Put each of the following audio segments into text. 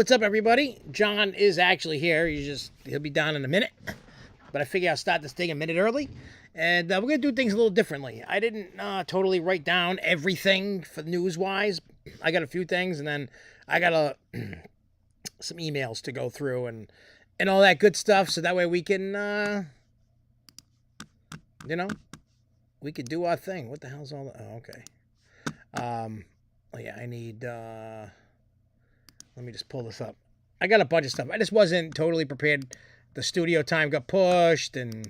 what's up, everybody? John is actually here. He'll be down in a minute. But I figure I'll start this thing a minute early. And we're going to do things a little differently. I didn't totally write down everything for news-wise. I got a few things, and then I got some emails to go through and all that good stuff. So that way we can, we could do our thing. What the hell's all that? Oh, okay. I need... let me just pull this up. I got a bunch of stuff. I just wasn't totally prepared. The studio time got pushed, and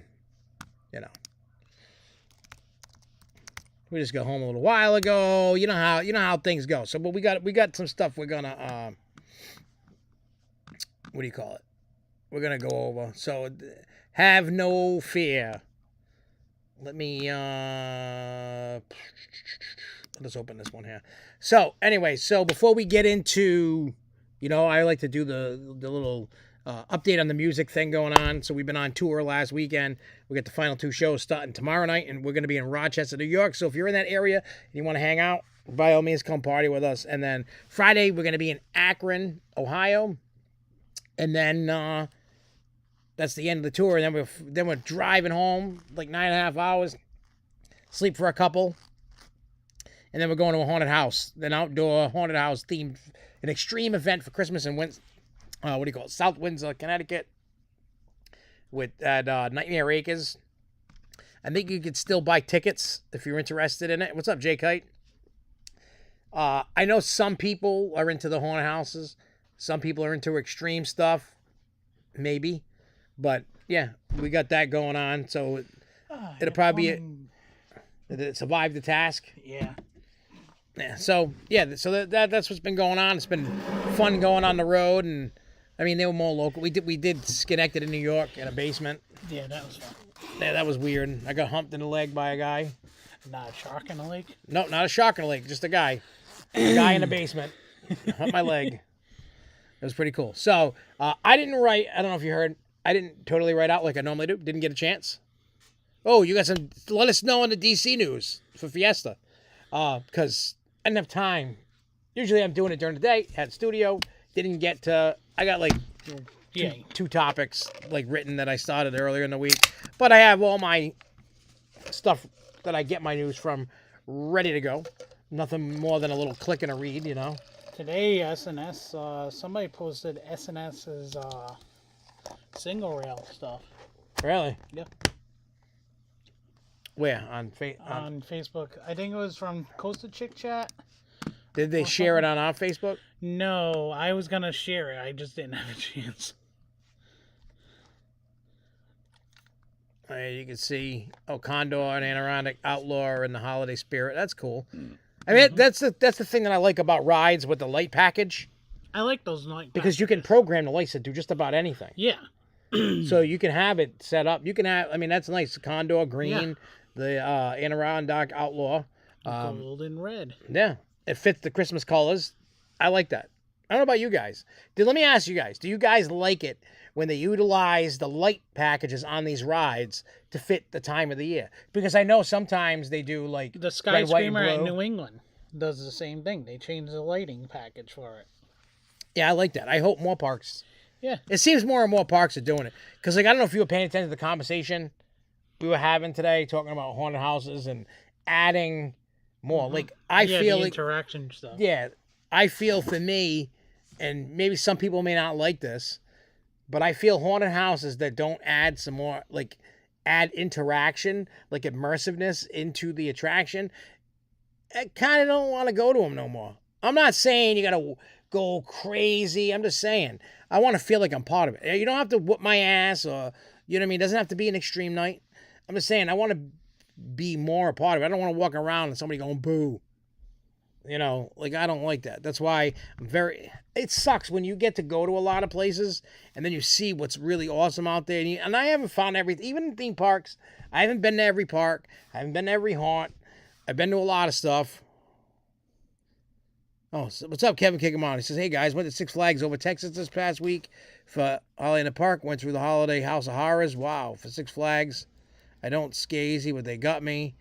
we just got home a little while ago. You know how things go. So, but we got some stuff we're gonna what do you call it? We're gonna go over. So, have no fear. Let me let's open this one here. So, anyway, before we get into, I like to do the little update on the music thing going on. So we've been on tour last weekend. We got the final 2 shows starting tomorrow night, and we're going to be in Rochester, New York. So if you're in that area and you want to hang out, by all means, come party with us. And then Friday, we're going to be in Akron, Ohio. And then that's the end of the tour. And then we're driving home like 9.5 hours, sleep for a couple. And then we're going to a haunted house, an outdoor haunted house themed, an extreme event for Christmas in South Windsor, Connecticut, at Nightmare Acres. I think you could still buy tickets if you're interested in it. What's up, Jay Kite? I know some people are into the haunted houses. Some people are into extreme stuff, maybe. But, yeah, we got that going on. So it'll probably survive the task. Yeah. Yeah, so that's what's been going on. It's been fun going on the road, and I mean they were more local. We did Schenectady in New York in a basement. Yeah, that was fun. Yeah, that was weird. I got humped in the leg by a guy. Not a shark in the lake? No, not a shark in the lake, just a guy. A guy in the basement. Humped my leg. It was pretty cool. So I didn't write. I don't know if you heard. I didn't totally write out like I normally do. Didn't get a chance. Oh, you got some. Let us know in the DC news for Fiesta, because I didn't have time. Usually I'm doing it during the day. Had studio. Didn't get to... I got like two topics like written that I started earlier in the week. But I have all my stuff that I get my news from ready to go. Nothing more than a little click and a read, Today, SNS, somebody posted SNS's single rail stuff. Really? Yep. Where? On Facebook. I think it was from Costa Chick Chat. Did they share it on our Facebook? No, I was going to share it. I just didn't have a chance. You can see, Condor and Adirondack Outlaw and the holiday spirit. That's cool. I mean, that's the thing that I like about rides with the light package. I like those light packages. Because you can program the lights to do just about anything. Yeah. So you can have it set up. You can have, I mean, that's nice. Condor green, the Adirondack Outlaw. Gold and red. Yeah. It fits the Christmas colors. I like that. I don't know about you guys. Let me ask you guys. Do you guys like it when they utilize the light packages on these rides to fit the time of the year? Because I know sometimes they do like the Skyscreamer at New England does the same thing. They change the lighting package for it. Yeah, I like that. I hope more parks. Yeah. It seems more and more parks are doing it. Because I don't know if you were paying attention to the conversation we were having today, talking about haunted houses and adding more. Mm-hmm. Like I feel the like interaction stuff. Yeah, I feel for me, and maybe some people may not like this, but I feel haunted houses that don't add some more, like add interaction, like immersiveness into the attraction, I kind of don't want to go to them no more. I'm not saying you got to go crazy. I'm just saying I want to feel like I'm part of it. You don't have to whoop my ass or, you know what I mean? It doesn't have to be an extreme night. I'm just saying I want to be more a part of it. I don't want to walk around and somebody going boo. I don't like that. That's why it sucks when you get to go to a lot of places and then you see what's really awesome out there. And I haven't found everything, even in theme parks. I haven't been to every park. I haven't been to every haunt. I've been to a lot of stuff. Oh, so what's up, Kevin Kickamon? He says, hey guys, went to Six Flags over Texas this past week for Holiday in the Park. Went through the Holiday House of Horrors. Wow, for Six Flags. I don't scazy, but they got me.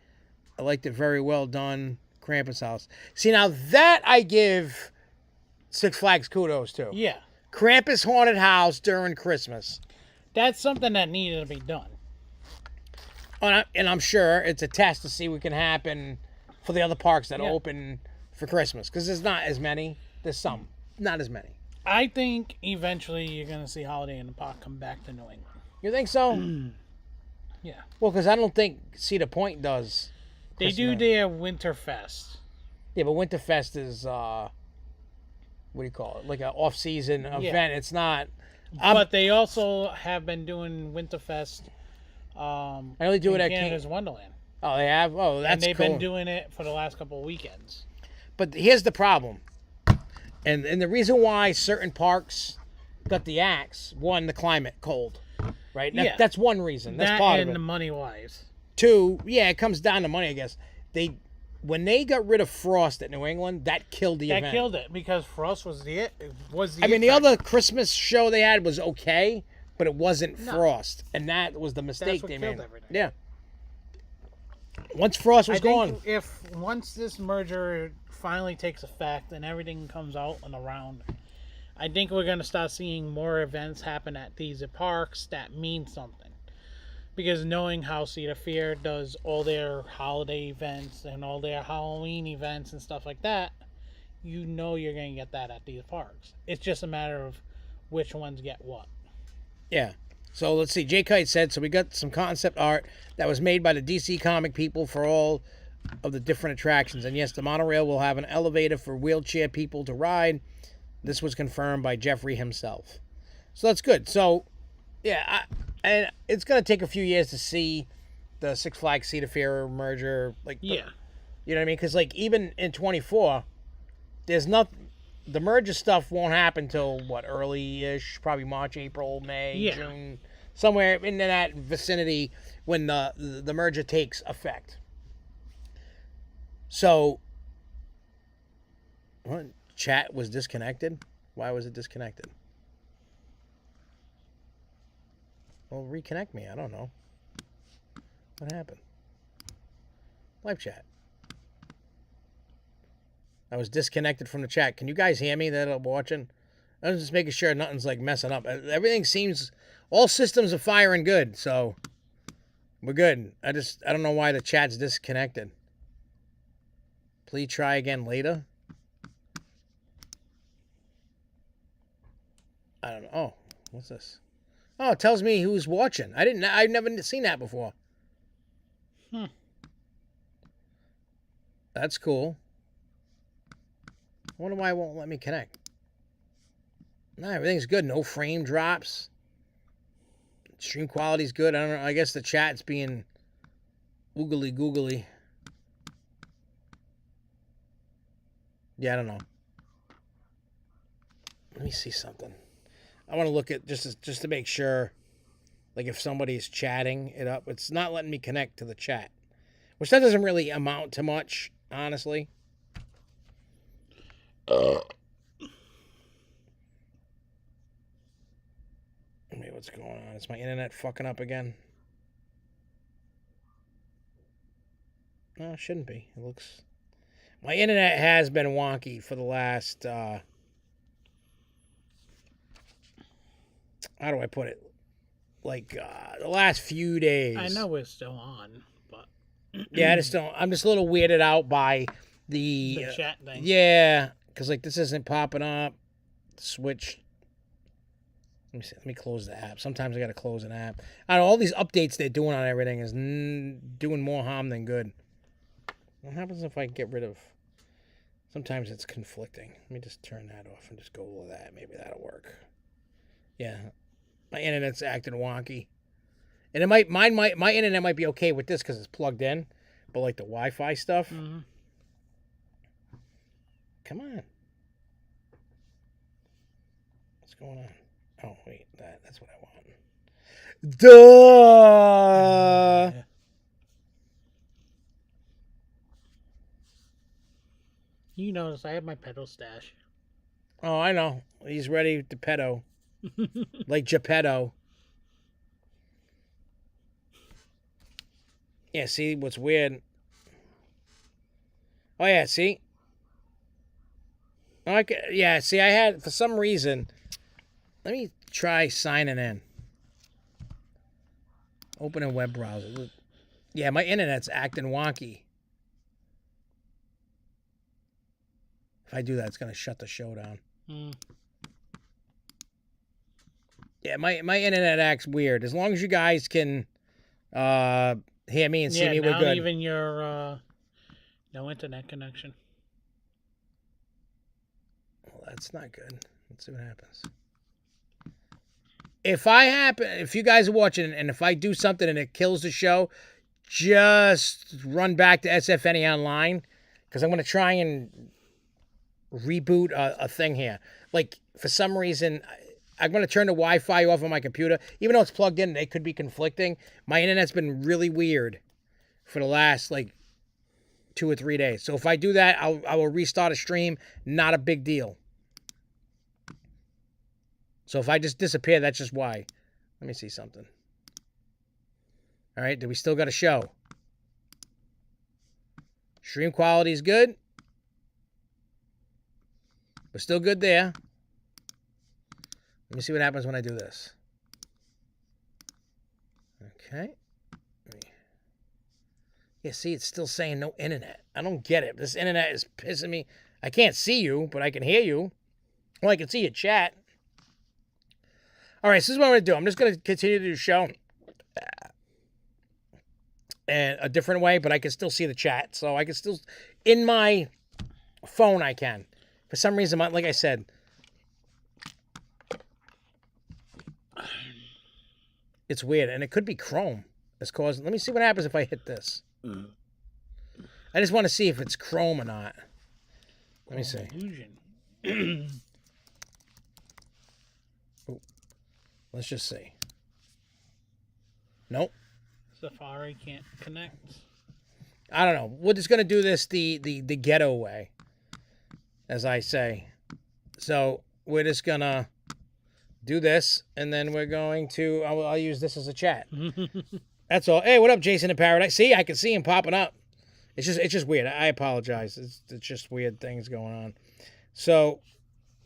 I liked it, very well done. Krampus house. See, now that I give Six Flags kudos to. Yeah. Krampus haunted house during Christmas. That's something that needed to be done. And I'm sure it's a test to see what can happen for the other parks that open for Christmas. Because there's not as many. There's some. Not as many. I think eventually you're going to see Holiday in the Park come back to New England. You think so? Yeah. Well, because I don't think Cedar Point does. They do their Winterfest. Yeah, but Winterfest is, what do you call it? Like an off-season event. It's not. But they also have been doing Winterfest. I only do it at Canada's Wonderland. Oh, they have? Oh, that's cool. And they've been doing it for the last couple of weekends. But here's the problem. And the reason why certain parks got the axe, one, the climate, cold. Right? That's one reason. That's part of it. And the money-wise. Two, it comes down to money, I guess. When they got rid of Frost at New England, that killed the event. That killed it because Frost was the the other Christmas show they had was okay, but it wasn't Frost, and that was the mistake they made. Everything. Yeah. Once Frost was gone. Once this merger finally takes effect and everything comes out and around, I think we're going to start seeing more events happen at these parks that mean something. Because knowing how Cedar Fair does all their holiday events and all their Halloween events and stuff like that, you know you're going to get that at these parks. It's just a matter of which ones get what. Yeah. So let's see. Jay Kite said, so we got some concept art that was made by the DC comic people for all of the different attractions. And yes, the monorail will have an elevator for wheelchair people to ride. This was confirmed by Jeffrey himself. So that's good. So, yeah, and it's going to take a few years to see the Six Flags Cedar Fair merger. You know what I mean? Because, even in 24, there's nothing. The merger stuff won't happen till, early-ish? Probably March, April, May, June. Somewhere in that vicinity when the merger takes effect. So, what? Chat was disconnected? Why was it disconnected? Well, reconnect me. I don't know. What happened? Live chat. I was disconnected from the chat. Can you guys hear me that I'm watching? I'm just making sure nothing's messing up. Everything seems, all systems are firing good, so we're good. I don't know why the chat's disconnected. Please try again later. I don't know. Oh, what's this? Oh, it tells me who's watching. I've never seen that before. That's cool. I wonder why it won't let me connect. No, everything's good. No frame drops. Stream quality's good. I don't know. I guess the chat's being oogly googly. Yeah, I don't know. Let me see something. I want to look at just to make sure, if somebody's chatting it up. It's not letting me connect to the chat, which that doesn't really amount to much, honestly. Wait, what's going on? Is my internet fucking up again? No, it shouldn't be. It looks... My internet has been wonky for the last... how do I put it? The last few days. I know we're still on, but... Yeah, I'm just a little weirded out by the chat thing. Yeah, because this isn't popping up. Switch. Let me see. Let me close the app. Sometimes I got to close an app. I don't know, all these updates they're doing on everything is doing more harm than good. What happens if I get rid of... Sometimes it's conflicting. Let me just turn that off and just go with that. Maybe that'll work. Yeah. My internet's acting wonky. And my internet might be okay with this because it's plugged in. But the Wi-Fi stuff... Mm-hmm. Come on. What's going on? Oh, wait. That's what I want. Duh! You notice I have my pedal stash. Oh, I know. He's ready to pedo. Like Geppetto. Yeah, see what's weird? Oh, yeah, see? See, I had, for some reason, Let me try signing in. Open a web browser. Yeah, my internet's acting wonky. If I do that, it's going to shut the show down. Yeah, my internet acts weird. As long as you guys can hear me and see me, we're good. Not even your no internet connection. Well, that's not good. Let's see what happens. If you guys are watching and if I do something and it kills the show, just run back to SFNEOnline because I'm going to try and reboot a thing here. Like, for some reason, I'm going to turn the Wi-Fi off on my computer. Even though it's plugged in, it could be conflicting. My internet's been really weird for the last, 2 or 3 days. So if I do that, I will restart a stream. Not a big deal. So if I just disappear, that's just why. Let me see something. All right, do we still got a show? Stream quality is good. We're still good there. Let me see what happens when I do this. Okay. Yeah, see, it's still saying no internet. I don't get it. This internet is pissing me. I can't see you, but I can hear you. Well, I can see your chat. All right, so this is what I'm going to do. I'm just going to continue to do the show in a different way, but I can still see the chat. So I can still, in my phone, I can. For some reason, like I said, it's weird. And it could be Chrome that's causing. Let me see what happens if I hit this. I just want to see if it's Chrome or not. Let me see. Let's just see. Nope. Safari can't connect. I don't know. We're just going to do this the ghetto way, as I say. So we're just going to do this, and then we're going to... I'll use this as a chat. That's all. Hey, what up, Jason in Paradise? See, I can see him popping up. It's just weird. I apologize. It's just weird things going on. So...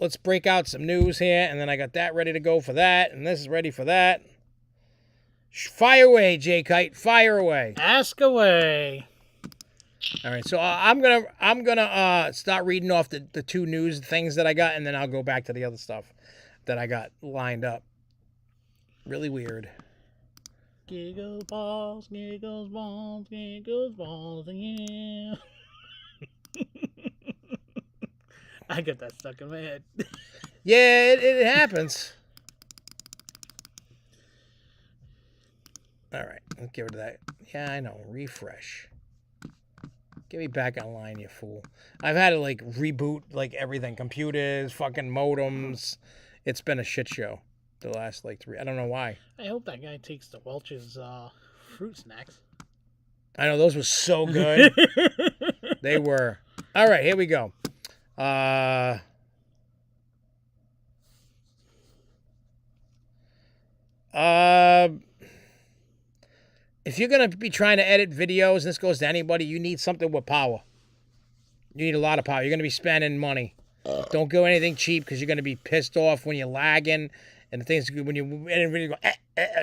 let's break out some news here, and then I got that ready to go for that, and this is ready for that. Fire away, J-Kite. Fire away. Ask away. All right, so I'm gonna start reading off the 2 news things that I got, and then I'll go back to the other stuff that I got lined up. Really weird. Giggles balls, giggles balls, giggles balls, yeah. I got that stuck in my head. Yeah, it happens. All right, let's get rid of that. Yeah, I know. Refresh. Get me back online, you fool. I've had to, reboot, everything. Computers, fucking modems. It's been a shit show the last, 3... I don't know why. I hope that guy takes the Welch's fruit snacks. I know, those were so good. They were. All right, here we go. If you're going to be trying to edit videos, and this goes to anybody, you need something with power. You need a lot of power. You're going to be spending money. Don't go anything cheap because you're going to be pissed off when you're lagging and the things when you edit video go,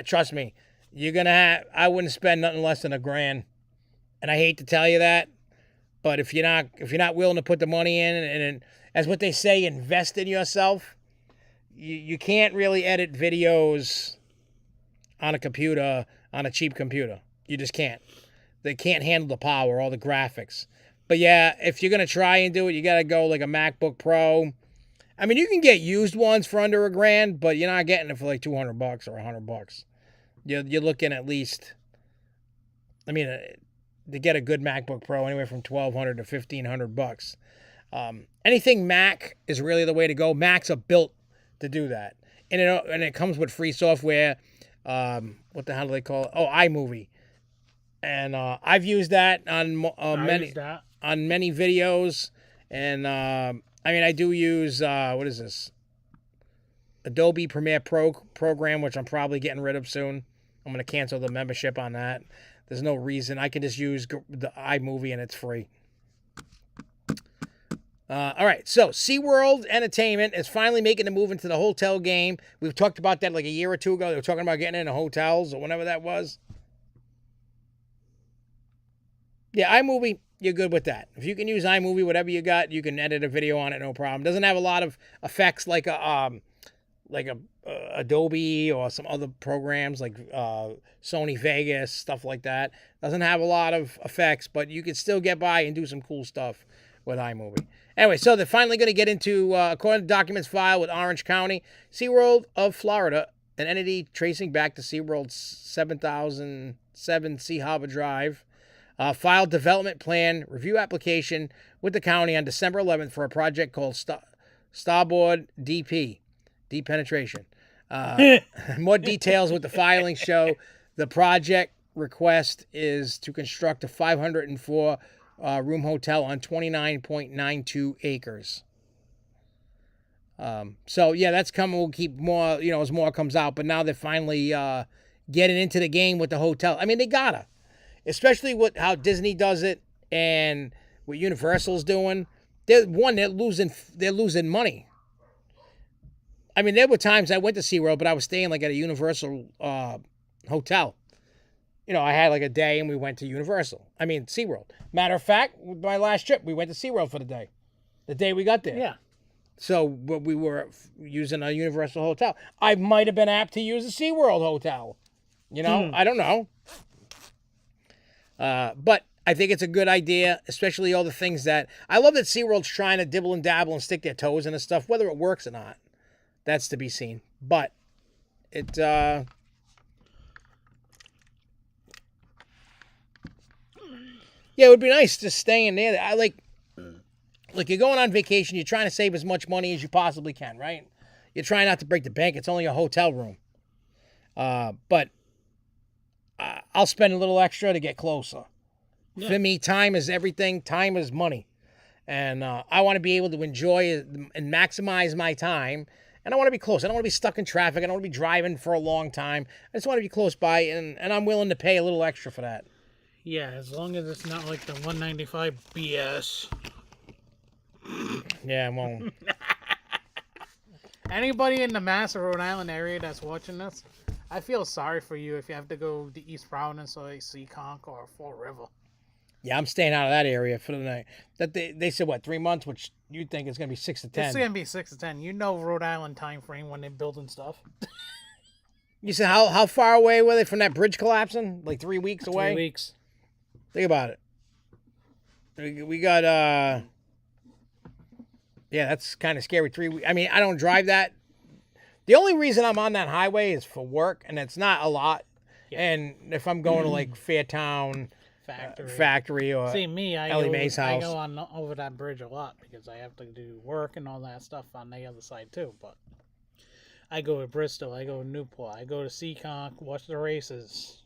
trust me, you're going to have, I wouldn't spend nothing less than $1,000. And I hate to tell you that, but if you're not willing to put the money in and as what they say, invest in yourself, you can't really edit videos on a computer, on a cheap computer. You just can't. They can't handle the power, all the graphics. But yeah, if you're going to try and do it, you got to go like a MacBook Pro. I mean, you can get used ones for under $1,000, but you're not getting it for $200 or $100. You're looking at least, I mean, to get a good MacBook Pro, anywhere from $1,200 to $1,500. Anything Mac is really the way to go. Macs are built to do that. And it comes with free software. What the hell do they call it? Oh, iMovie. And I've used that on many videos. And I mean, I do use what is this? Adobe Premiere Pro program, which I'm probably getting rid of soon. I'm going to cancel the membership on that. There's no reason. I can just use the iMovie and it's free. All right, so SeaWorld Entertainment is finally making the move into the hotel game. We've talked about that like a year or two ago. They were talking about getting into hotels or whenever that was. Yeah, iMovie, you're good with that. If you can use iMovie, whatever you got, you can edit a video on it, no problem. Doesn't have a lot of effects like a Adobe or some other programs like Sony Vegas, stuff like that. Doesn't have a lot of effects, but you can still get by and do some cool stuff with iMovie. Anyway, so they're finally going to get into, according to documents filed with Orange County, SeaWorld of Florida, an entity tracing back to SeaWorld's 7007 Sea Harbor Drive, filed development plan review application with the county on December 11th for a project called Starboard DP, Deep Penetration. More details with the filing show. The project request is to construct a 504 room hotel on 29.92 acres. So yeah, that's coming. We'll keep more, as more comes out. But now they're finally getting into the game with the hotel. I mean, they gotta, especially with how Disney does it and what Universal's doing. They're losing money. I mean, there were times I went to SeaWorld, but I was staying like at a Universal hotel. I had like a day and we went to SeaWorld. Matter of fact, my last trip, we went to SeaWorld for the day. The day we got there. Yeah. So we were using a Universal hotel. I might have been apt to use a SeaWorld hotel. I don't know. But I think it's a good idea, especially all the things that... I love that SeaWorld's trying to dibble and dabble and stick their toes into stuff, whether it works or not. That's to be seen. But it... Yeah, it would be nice just staying there. I like you're going on vacation, you're trying to save as much money as you possibly can, right? You're trying not to break the bank. It's only a hotel room. But I'll spend a little extra to get closer. Yeah. For me, time is everything. Time is money. And I want to be able to enjoy and maximize my time. And I want to be close. I don't want to be stuck in traffic. I don't want to be driving for a long time. I just want to be close by, and I'm willing to pay a little extra for that. Yeah, as long as it's not like the $195 BS. Yeah, well. Anybody in the Mass or Rhode Island area that's watching this, I feel sorry for you if you have to go to East Providence or Seaconk or Fall River. Yeah, I'm staying out of that area for the night. That they said, 3 months, which you think is going to be 6 to 10. It's going to be 6 to 10. Rhode Island time frame when they're building stuff. You said how far away were they from that bridge collapsing? Like 3 weeks away? 3 weeks. Think about it. We got, yeah, that's kind of scary. 3 weeks. I mean, I don't drive that. The only reason I'm on that highway is for work, and it's not a lot. Yeah. And if I'm going to like Fairtown Factory or Ellie Mae's house. I go on over that bridge a lot because I have to do work and all that stuff on the other side too. But I go to Bristol, I go to Newport, I go to Seaconk, watch the races.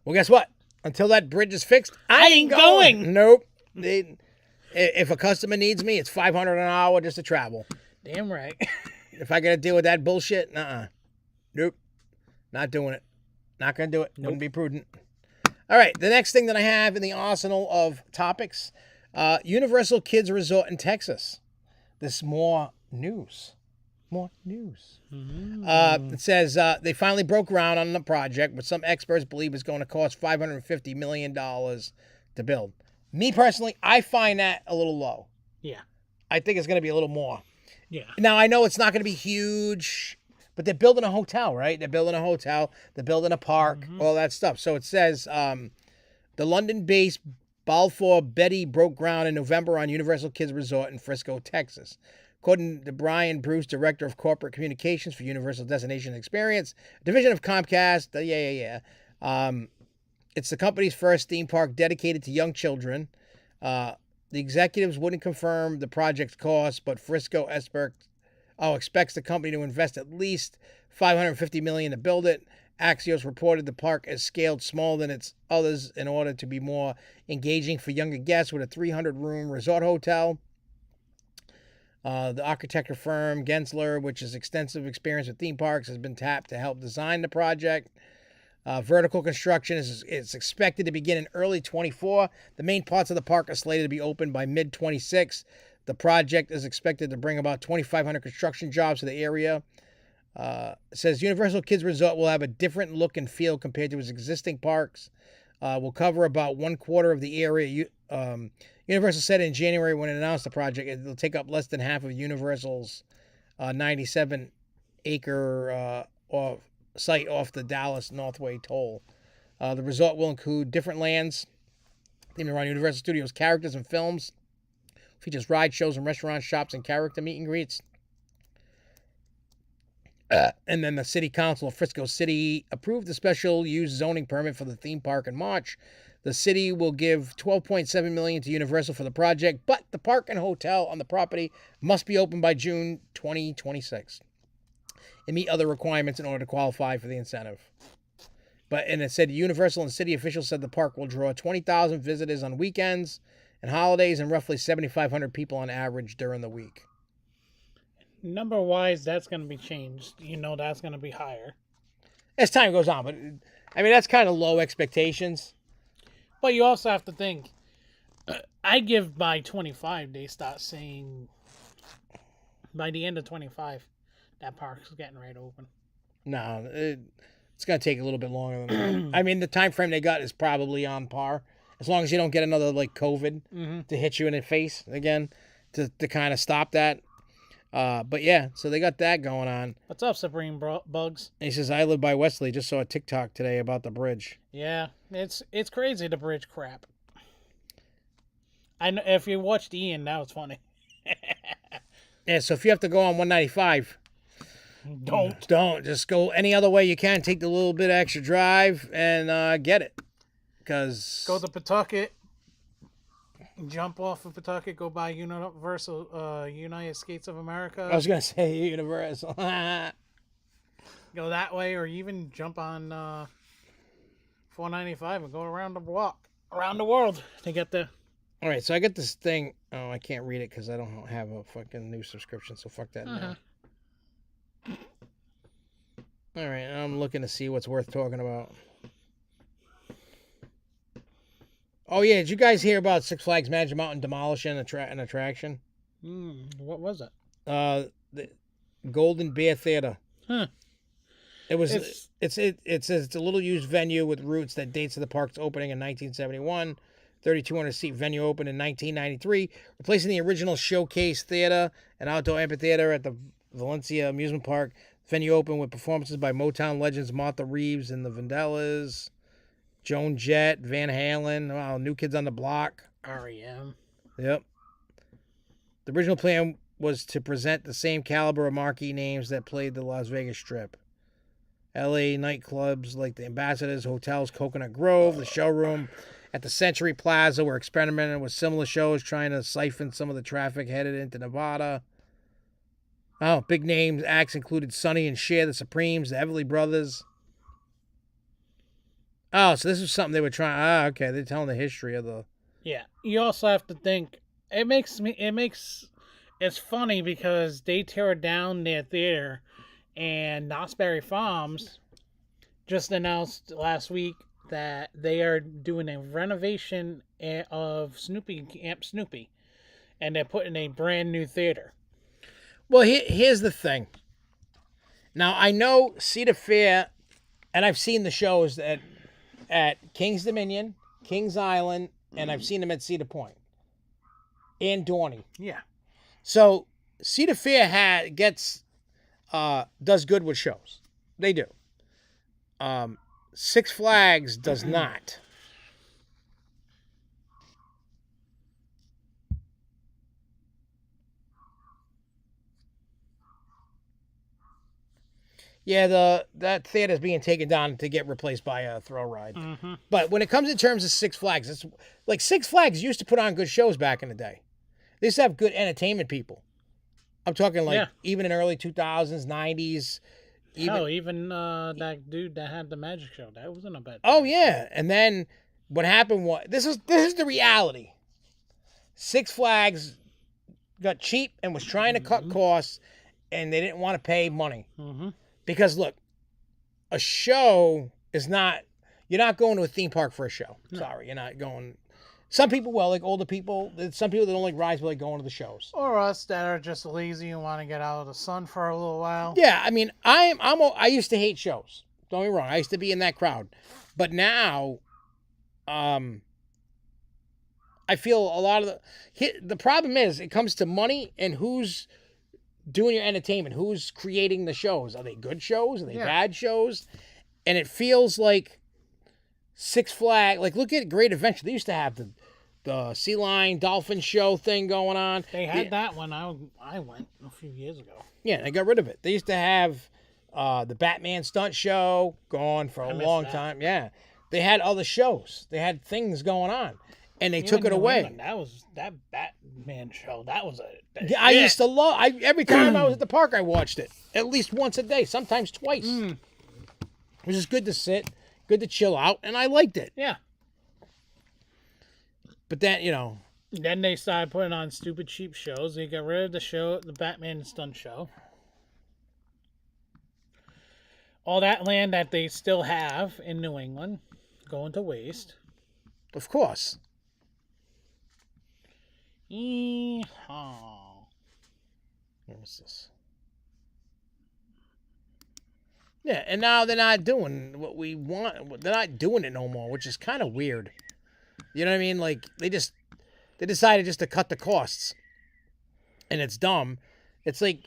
Well, guess what? Until that bridge is fixed, I ain't going. Nope. If a customer needs me, it's $500 an hour just to travel. Damn right. If I got to deal with that bullshit, nope. Not doing it. Not going to do it. Nope. Wouldn't be prudent. All right, the next thing that I have in the arsenal of topics, Universal Kids Resort in Texas. There's more news. It says they finally broke ground on the project, but some experts believe it's going to cost $550 million to build. Me personally, I find that a little low. Yeah. I think it's going to be a little more. Yeah. Now, I know it's not going to be huge, but they're building a hotel, right? They're building a hotel. They're building a park, all that stuff. So it says the London-based Balfour Betty broke ground in November on Universal Kids Resort in Frisco, Texas. According to Brian Bruce, Director of Corporate Communications for Universal Destination Experience, division of Comcast, it's the company's first theme park dedicated to young children. The executives wouldn't confirm the project's cost, but Frisco expects the company to invest at least $550 million to build it. Axios reported the park is scaled smaller than its others in order to be more engaging for younger guests with a 300-room resort hotel. The architecture firm Gensler, which has extensive experience with theme parks, has been tapped to help design the project. Vertical construction is expected to begin in early 24. The main parts of the park are slated to be open by mid-26. The project is expected to bring about 2,500 construction jobs to the area. It says Universal Kids Resort will have a different look and feel compared to its existing parks. Will cover about 1/4 of the area. Universal said in January when it announced the project, it'll take up less than half of Universal's 97-acre site off the Dallas Northway Toll. The resort will include different lands themed around Universal Studios characters and films. Features rides, shows, and restaurants, shops, and character meet and greets. And then the City Council of Frisco City approved the special use zoning permit for the theme park in March. The city will give $12.7 million to Universal for the project, but the park and hotel on the property must be open by June 2026 and meet other requirements in order to qualify for the incentive. And it said Universal and city officials said the park will draw 20,000 visitors on weekends and holidays and roughly 7,500 people on average during the week. Number-wise, that's going to be changed. That's going to be higher. As time goes on, but I mean, that's kind of low expectations. But you also have to think, I give by 25, they start saying, by the end of 25, that park's getting right open. No, it's going to take a little bit longer than that. I mean, the time frame they got is probably on par. As long as you don't get another, COVID to hit you in the face again to kind of stop that. But yeah, so they got that going on. What's up, Supreme Bugs? And he says, I live by Wesley. Just saw a TikTok today about the bridge. Yeah, it's crazy, the bridge crap. I know, if you watched Ian, that was funny. Yeah, so if you have to go on 195, don't. Just go any other way you can. Take the little bit of extra drive and get it. Because go to Pawtucket, jump off of Pawtucket, go by United States of America. I was going to say Universal. Go that way, or even jump on 495 and go around the block, around the world to get there. All right, so I get this thing. Oh, I can't read it because I don't have a fucking new subscription, so fuck that now. All right, I'm looking to see what's worth talking about. Oh, yeah. Did you guys hear about Six Flags Magic Mountain demolishing an attraction? What was it? The Golden Bear Theater. Huh. It's a little used venue with roots that dates to the park's opening in 1971. 3,200-seat venue opened in 1993, replacing the original Showcase Theater, an outdoor amphitheater at the Valencia Amusement Park. Venue opened with performances by Motown legends Martha Reeves and the Vandellas, Joan Jett, Van Halen, New Kids on the Block. R.E.M. Yep. The original plan was to present the same caliber of marquee names that played the Las Vegas Strip. L.A. nightclubs like the Ambassadors Hotel's Coconut Grove, the showroom at the Century Plaza were experimenting with similar shows, trying to siphon some of the traffic headed into Nevada. Oh, big names acts included Sonny and Cher, the Supremes, the Everly Brothers. Oh, so this is something they were trying. Okay, they're telling the history of the. Yeah, you also have to think. It's funny because they tore down their theater, and Knott's Berry Farms just announced last week that they are doing a renovation of Camp Snoopy, and they're putting a brand new theater. Well, here's the thing. Now I know Cedar Fair, and I've seen the shows at Kings Dominion, Kings Island, and I've seen them at Cedar Point and Dorney. Yeah. So Cedar Fair does good with shows. They do. Six Flags does not. Yeah, that theater is being taken down to get replaced by a thrill ride. Mm-hmm. But when it comes in terms of Six Flags, it's like Six Flags used to put on good shows back in the day. They used to have good entertainment people. I'm talking even in early 2000s, 90s. Even that dude that had the magic show, that wasn't a bad. Oh yeah, and then what happened was this is the reality. Six Flags got cheap and was trying to cut costs, and they didn't want to pay money. Mm-hmm. Because look, a show is not. You're not going to a theme park for a show. No. Sorry, you're not going. Some people will, like older people. Some people that don't like rides, but like going to the shows. Or us that are just lazy and want to get out of the sun for a little while. Yeah, I mean, I used to hate shows. Don't get me wrong. I used to be in that crowd, but now, I feel a lot of the problem is it comes to money and who's doing your entertainment, who's creating the shows. Are they good shows? Are they bad shows? And it feels like Six Flags. Like, look at Great Adventure. They used to have the Sea Lion Dolphin show thing going on. They had that when I went a few years ago. Yeah, they got rid of it. They used to have the Batman stunt show going for a long time. Yeah, they had other shows. They had things going on, and they took it away. That was that Batman show. That was I used to love. Every time I was at the park, I watched it at least once a day, sometimes twice. It was just good to sit, good to chill out, and I liked it. Yeah. But then, Then they started putting on stupid cheap shows. They got rid of the Batman stunt show. All that land that they still have in New England going to waste. Of course. Yeehaw. What's this? Yeah, and now they're not doing what we want. They're not doing it no more, which is kind of weird. You know what I mean? Like, they decided just to cut the costs. And it's dumb. It's like,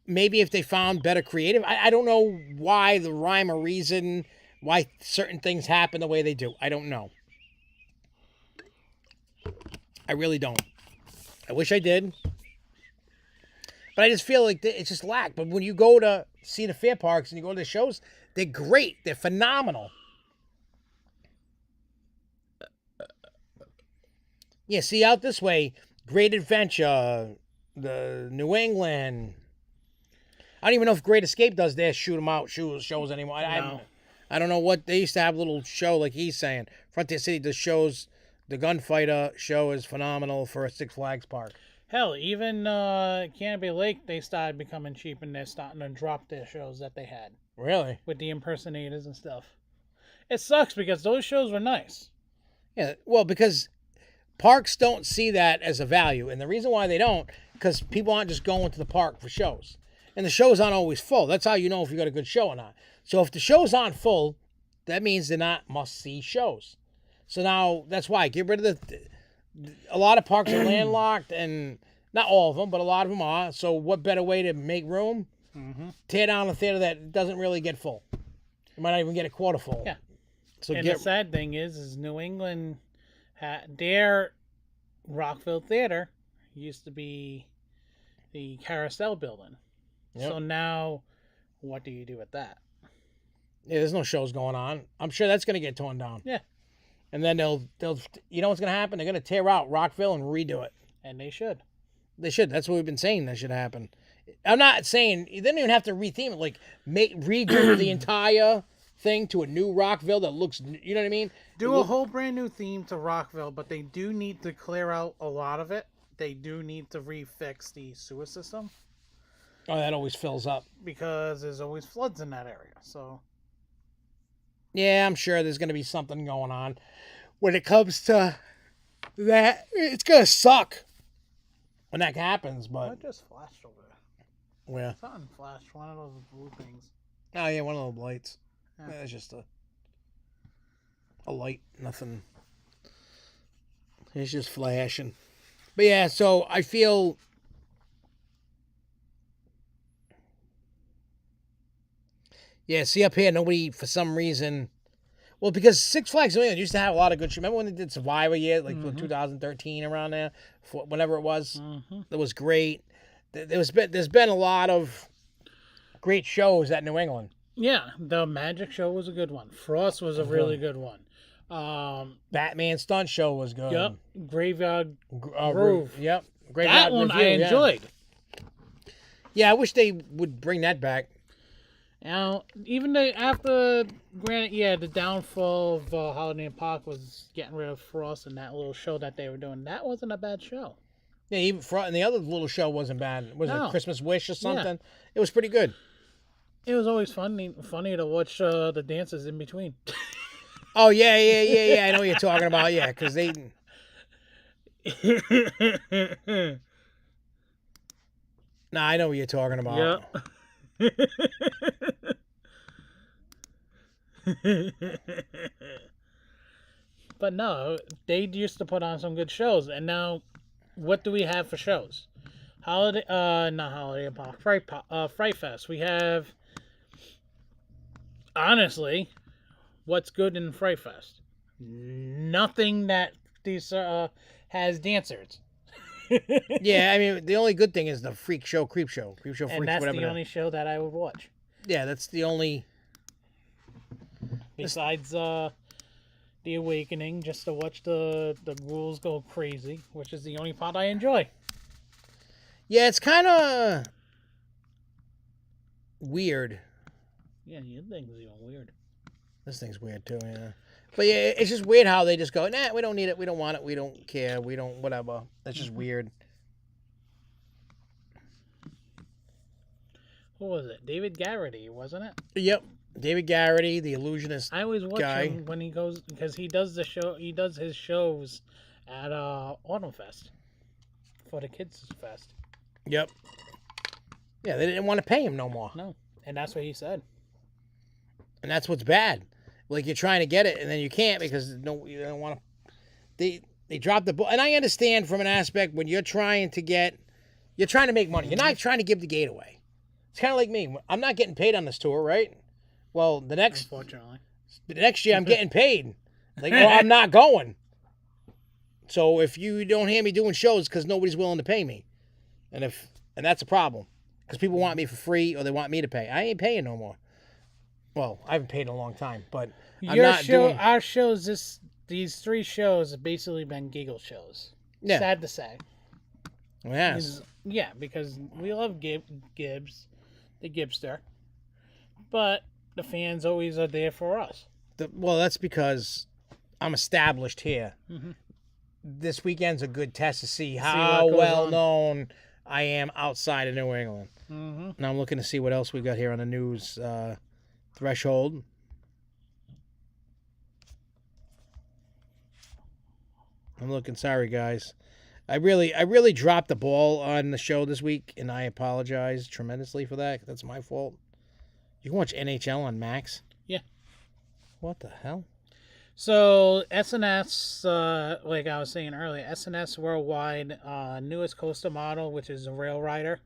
maybe if they found better creative. I don't know why the rhyme or reason, why certain things happen the way they do. I don't know. I really don't. I wish I did. But I just feel like it's just lack. But when you go to see the fair parks and you go to the shows, they're great. They're phenomenal. Yeah, see, out this way, Great Adventure, the New England. I don't even know if Great Escape does their shoot 'em out shows anymore. I don't know what they used to have a little show like he's saying. Frontier City does shows. The Gunfighter show is phenomenal for a Six Flags park. Hell, even Canopy Lake, they started becoming cheap and they're starting to drop their shows that they had. Really? With the impersonators and stuff. It sucks because those shows were nice. Yeah, well, because parks don't see that as a value. And the reason why they don't, because people aren't just going to the park for shows. And the shows aren't always full. That's how you know if you got a good show or not. So if the shows aren't full, that means they're not must-see shows. So now, that's why. Get rid of a lot of parks are landlocked, and not all of them, but a lot of them are. So what better way to make room? Mm-hmm. Tear down a theater that doesn't really get full. You might not even get a quarter full. Yeah. So and the sad thing is New England, their Rockville Theater used to be the Carousel building. Yep. So now, what do you do with that? Yeah, there's no shows going on. I'm sure that's going to get torn down. Yeah. And then they'll you know what's going to happen? They're going to tear out Rockville and redo it. And they should. They should. That's what we've been saying that should happen. I'm not saying, you didn't even have to retheme it. Like, redo the entire thing to a new Rockville that looks, you know what I mean? Do a whole brand new theme to Rockville, but they do need to clear out a lot of it. They do need to refix the sewer system. Oh, that always fills up. Because there's always floods in that area, so. Yeah, I'm sure there's going to be something going on. When it comes to that, it's going to suck when that happens, but. What just flashed over there? Where? Something flashed, one of those blue things. Oh, yeah, one of those lights. Yeah. Yeah, it's just a light, nothing. It's just flashing. But yeah, so I feel. Yeah, see up here, nobody, for some reason... Well, because Six Flags New England used to have a lot of good shit. Remember when they did Survivor year, like 2013, around there? Whenever it was? That was great. There's been a lot of great shows at New England. Yeah, the Magic Show was a good one. Frost was a really good one. Batman Stunt Show was good. Yep. Graveyard Groove. Yep. Graveyard that one Review, I enjoyed. Yeah, I wish they would bring that back. Now, even after, granted, the downfall of Holiday in Park was getting rid of Frost and that little show that they were doing. That wasn't a bad show. Yeah, even and the other little show wasn't bad. Was it Christmas Wish or something? Yeah. It was pretty good. It was always funny to watch the dances in between. Oh yeah. I know what you're talking about. Yeah, because they. Nah, I know what you're talking about. Yep. But no, they used to put on some good shows, and now, what do we have for shows? Not Holiday Park, Fright Fest. We have, honestly, what's good in Fright Fest? Nothing that these has dancers. Yeah, I mean the only good thing is the freak show, creep show, And freaks, that's whatever. the only show that I would watch. Yeah, that's the only. Besides the Awakening, just to watch the ghouls go crazy, which is the only part I enjoy. Yeah, it's kind of weird. Yeah, your thing's even weird. This thing's weird too, yeah. But yeah, it's just weird how they just go, nah, we don't need it, we don't want it, we don't care, we don't, whatever. That's just weird. Who was it? David Garrity, wasn't it? Yep, David Garrity, the illusionist. I always watch guy. him when he goes, because he does the show. He does his shows at Autumn Fest for the Kids Fest. Yep. Yeah, they didn't want to pay him no more. No, and that's what he said. And that's what's bad. Like you're trying to get it, and then you can't because you don't want to. They dropped the ball, and I understand from an aspect when you're trying to make money. You're not trying to give the gate away. It's kind of like me. I'm not getting paid on this tour, right? Well, Unfortunately, the next year I'm getting paid. Like, well, I'm not going. So if you don't hear me doing shows, because nobody's willing to pay me, and that's a problem, because people want me for free or they want me to pay. I ain't paying no more. Well, I haven't paid in a long time, but our shows, these 3 shows have basically been giggle shows. Yeah. Sad to say. Yes. Yeah, because we love Gibbs, the Gibster, but the fans always are there for us. Well, that's because I'm established here. Mm-hmm. This weekend's a good test to see how well known I am outside of New England. Mm-hmm. Now I'm looking to see what else we got here on the news. Threshold. I'm looking. Sorry, guys. I really dropped the ball on the show this week, and I apologize tremendously for that. That's my fault. You can watch NHL on Max. Yeah. What the hell? So SNS, like I was saying earlier, SNS Worldwide, newest coaster model, which is a rail rider.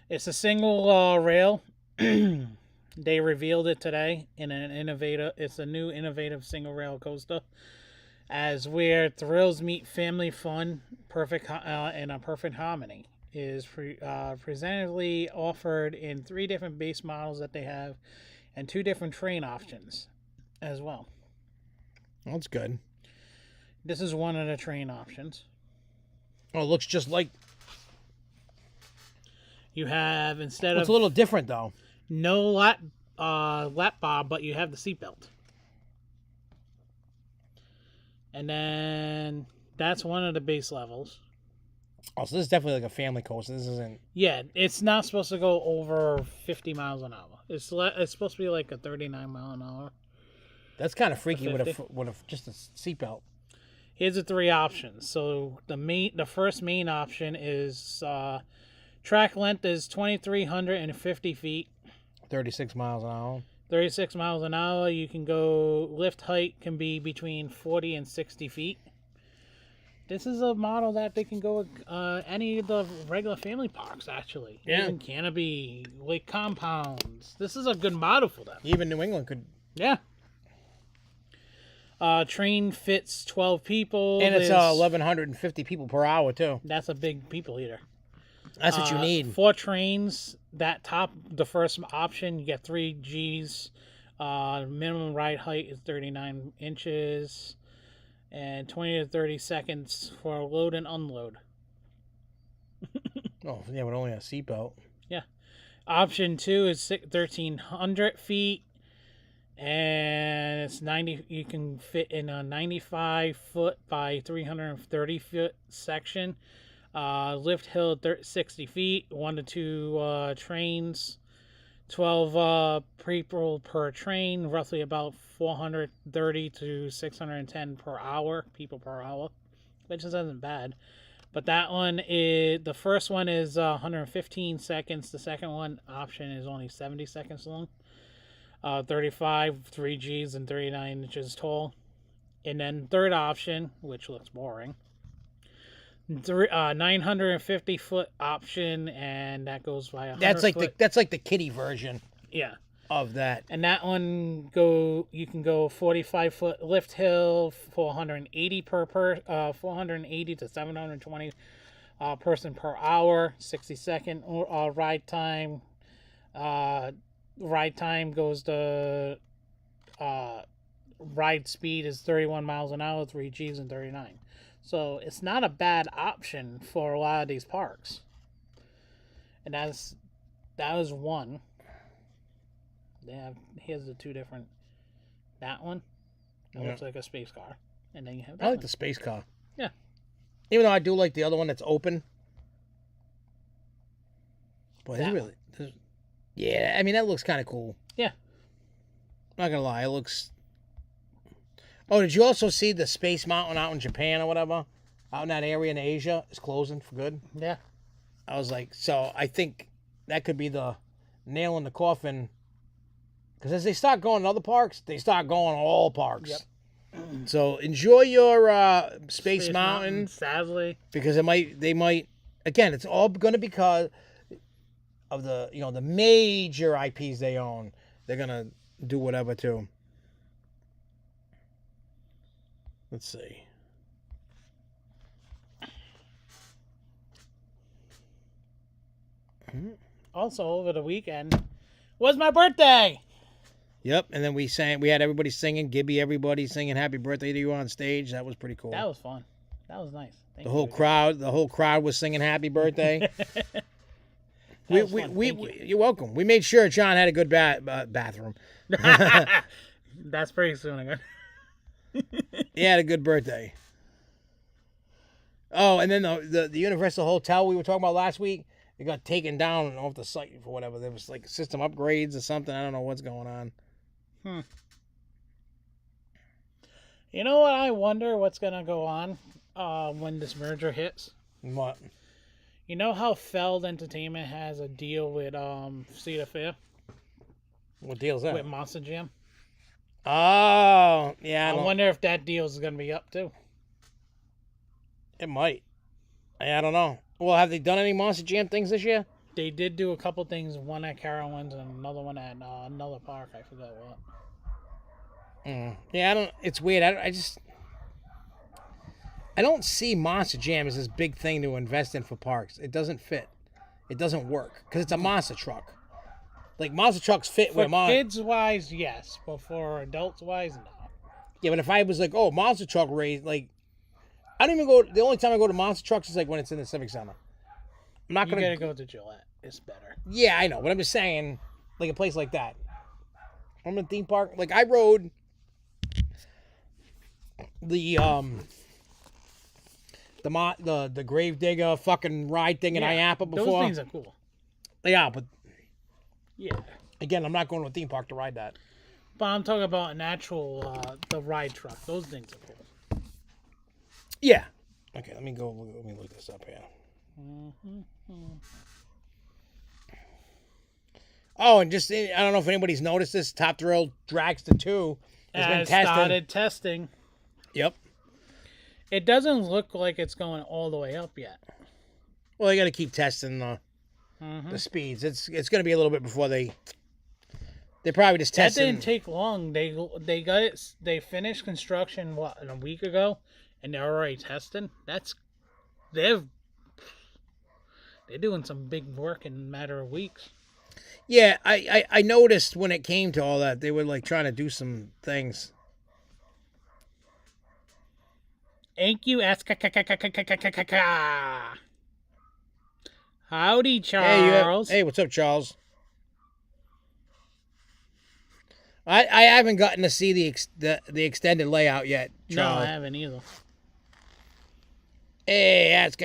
It's a single rail. They revealed it today in an innovative. It's a new innovative single rail coaster, as where thrills meet family fun, perfect in a perfect harmony. Is presently offered in 3 different base models that they have, and 2 different train options, as well. That's good. This is one of the train options. Oh, it looks just like. You have It's a little different though. No lap bar, but you have the seatbelt. And then that's one of the base levels. Oh, so this is definitely like a family coaster. This isn't. Yeah, it's not supposed to go over 50 miles an hour. It's supposed to be like a 39 mile an hour. That's kind of freaky with just a seatbelt. Here's the 3 options. So the first main option is track length is 2,350 feet. 36 miles an hour. 36 miles an hour. You can go, lift height can be between 40 and 60 feet. This is a model that they can go any of the regular family parks, actually. Yeah. Even Canopy, Lake Compounds. This is a good model for them. Even New England could. Yeah. Train fits 12 people. And it's 1,150 people per hour, too. That's a big people eater. That's what you need. 4 trains. The first option, you get 3 Gs. Minimum ride height is 39 inches. And 20 to 30 seconds for load and unload. Oh, yeah, but only a seatbelt. Yeah. Option 2 is 1,300 feet. And it's 90. You can fit in a 95 foot by 330 foot section. Lift hill 60 feet, 1 to 2 trains, 12 people per train, roughly about 430 to 610 per hour, people per hour, which isn't bad. But that one is, the first one is 115 seconds. The second one option is only 70 seconds long. 35 3Gs and 39 inches tall. And then third option, which looks boring, 950 foot option, and that goes by 100 foot. That's like the kiddie version. Yeah. Of that. And that one you can go 45 foot lift hill, 480 480 to 720 person per hour, 60-second ride time. Ride time goes to ride speed is 31 miles an hour, 3Gs and 39. So it's not a bad option for a lot of these parks. And that was one. Here's the two different. That one, it looks like a space car, and then you have. I like the space car. Yeah. Even though I do like the other one that's open. Boy, yeah. I mean, that looks kind of cool. Yeah. Not gonna lie, it looks. Oh, did you also see the Space Mountain out in Japan or whatever? Out in that area in Asia is closing for good. Yeah. I was like, so I think that could be the nail in the coffin. Because as they start going to other parks, they start going to all parks. Yep. So enjoy your Space Mountain. Sadly. Because they might, again, it's all going to be because of the, the major IPs they own. They're going to do whatever too. Let's see. Also, over the weekend was my birthday. Yep, and then we had everybody singing, everybody singing happy birthday to you on stage. That was pretty cool. That was fun. That was nice. The whole crowd was singing happy birthday. You're welcome. We made sure John had a good bathroom. That's pretty soon ago. He had a good birthday. Oh, and then the Universal Hotel we were talking about last week, it got taken down off the site for whatever. There was like system upgrades or something. I don't know what's going on. You know what? I wonder what's going to go on when this merger hits. What? You know how Feld Entertainment has a deal with Cedar Fair? What deal is that? With Monster Jam. Oh, yeah. I wonder if that deal is going to be up too. It might. I don't know. Well, have they done any Monster Jam things this year? They did do a couple things. One at Carowinds and another one at another park. I forgot what. Yeah, I don't. It's weird. I don't see Monster Jam as this big thing to invest in for parks. It doesn't fit. It doesn't work because it's a monster truck. Like monster trucks fit for where kids wise, yes, but for adults wise, no. Yeah, but if I was like, oh, monster truck race, like, I don't even go. The only time I go to monster trucks is like when it's in the Civic Center. I'm not gonna. You gotta go to Gillette. It's better. Yeah, I know, but I'm just saying, like a place like that. I'm in a theme park. Like I rode the Gravedigger fucking ride thing in IAPA before. Those things are cool. Yeah, but yeah. Again, I'm not going to a theme park to ride that. But I'm talking about an actual the ride truck. Those things are cool. Yeah. Okay, let me look this up here. Oh, and just I don't know if anybody's noticed this. Top Thrill Dragster 2 has been tested. Started testing. Yep. It doesn't look like it's going all the way up yet. Well, they got to keep testing the speeds. It's going to be a little bit before they probably just tested. That didn't take long. They got it. They finished construction a week ago, and they're already testing. They're doing some big work in a matter of weeks. Yeah, I noticed when it came to all that, they were like trying to do some things. Thank you, Howdy, Charles. Hey, what's up, Charles? I haven't gotten to see the extended layout yet, Charles. No, I haven't either. Hey, that's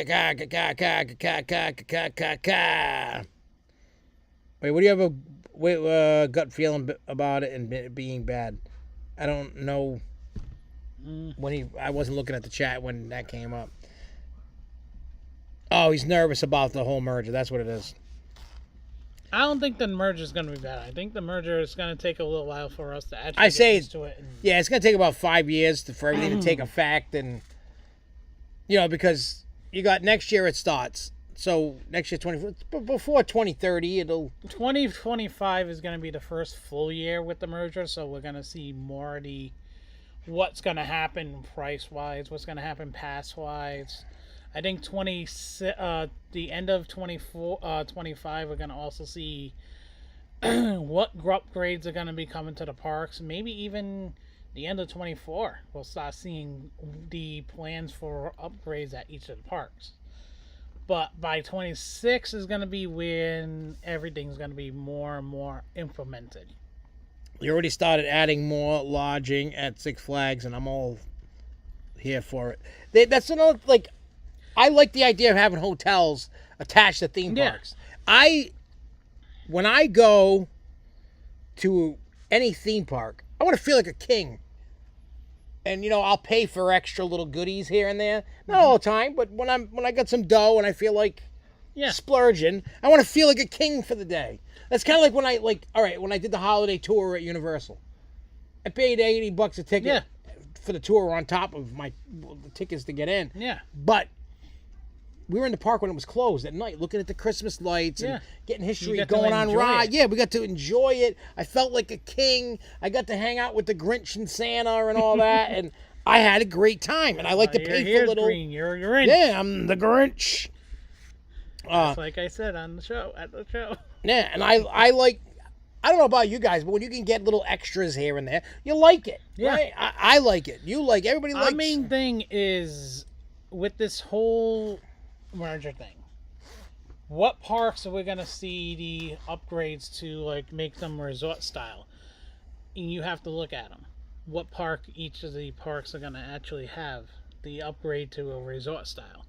Wait, what do you have gut feeling about it and it being bad. I don't know when I wasn't looking at the chat when that came up. Oh, he's nervous about the whole merger. That's what it is. I don't think the merger is going to be bad. I think the merger is going to take a little while for us to actually get used to it. Yeah, it's going to take about 5 years for everything to take effect. And, because you got next year it starts. So next year, before 2030, it'll... 2025 is going to be the first full year with the merger. So we're going to see more of what's going to happen price-wise, what's going to happen pass-wise. I think the end of 25, we're going to also see what upgrades are going to be coming to the parks. Maybe even the end of 24, we'll start seeing the plans for upgrades at each of the parks. But by 26 is going to be when everything's going to be more and more implemented. You already started adding more lodging at Six Flags, and I'm all here for it. That's another, I like the idea of having hotels attached to theme parks. When I go to any theme park, I want to feel like a king. And I'll pay for extra little goodies here and there. Not all the time, but when I got some dough and I feel like splurging, I want to feel like a king for the day. That's kind of like when I did the holiday tour at Universal. I paid $80 a ticket for the tour on top of the tickets to get in. Yeah. But we were in the park when it was closed at night, looking at the Christmas lights and getting history going on. Yeah, we got to enjoy it. I felt like a king. I got to hang out with the Grinch and Santa and all that, and I had a great time. And I like to pay for little. Green. You're in. Yeah, I'm the Grinch. Just like I said at the show. Yeah, and I like. I don't know about you guys, but when you can get little extras here and there, you like it. Yeah, right? I like it. You like everybody likes. The main thing is with this whole merger thing, what parks are we going to see the upgrades to make them resort style? And you have to look at them. What park each of the parks are going to actually have the upgrade to a resort style?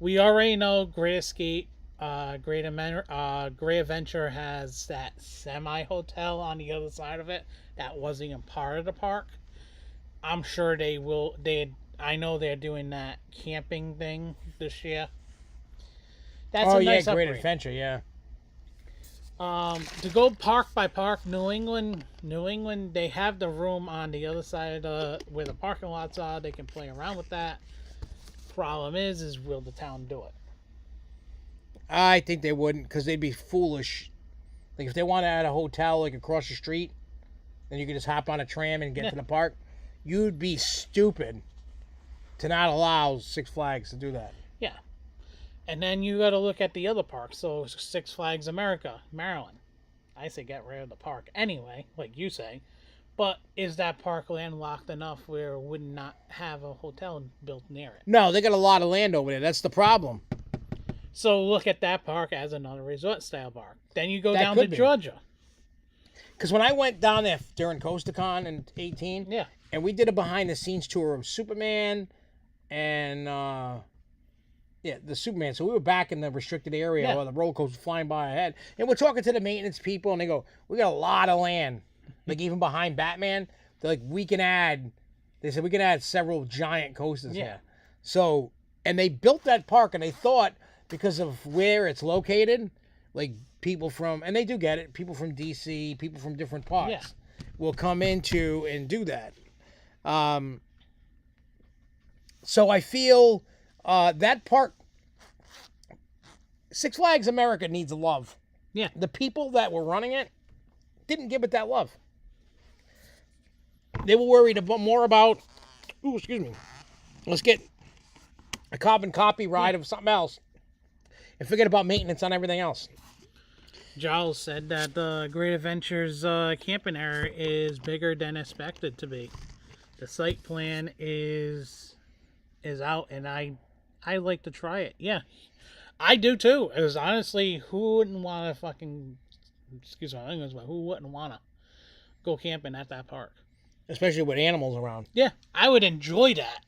We already know Great Escape, Great Adventure has that semi hotel on the other side of it that wasn't even part of the park. I'm sure I know they're doing that camping thing this year. That's a nice Great upgrade. Adventure, yeah. To go park by park, New England, they have the room on the other side of where the parking lots are. They can play around with that. Problem is will the town do it? I think they wouldn't, because they'd be foolish. If they want to add a hotel across the street, then you could just hop on a tram and get to the park. You'd be stupid to not allow Six Flags to do that. Yeah. And then you got to look at the other parks. So Six Flags America, Maryland. I say get rid of the park anyway, like you say. But is that park landlocked enough where it would not have a hotel built near it? No, they got a lot of land over there. That's the problem. So look at that park as another resort-style park. Then you go down to Georgia. Because when I went down there during CoastaCon in 2018, and we did a behind-the-scenes tour of Superman and... the Superman. So we were back in the restricted area while the roller coaster was flying by ahead. And we're talking to the maintenance people, and they go, we got a lot of land. Even behind Batman, they're like, they said we can add several giant coasters here. So, and they built that park, and they thought, because of where it's located, people from, and they do get it, people from DC, people from different parts will come into and do that. So I feel... that park, Six Flags America needs love. Yeah. The people that were running it didn't give it that love. They were worried more about, let's get a carbon copy ride of something else and forget about maintenance on everything else. Giles said that the Great Adventures camping area is bigger than expected to be. The site plan is out, and I like to try it. Yeah, I do too. Because honestly, who wouldn't want to who wouldn't want to go camping at that park? Especially with animals around. Yeah, I would enjoy that.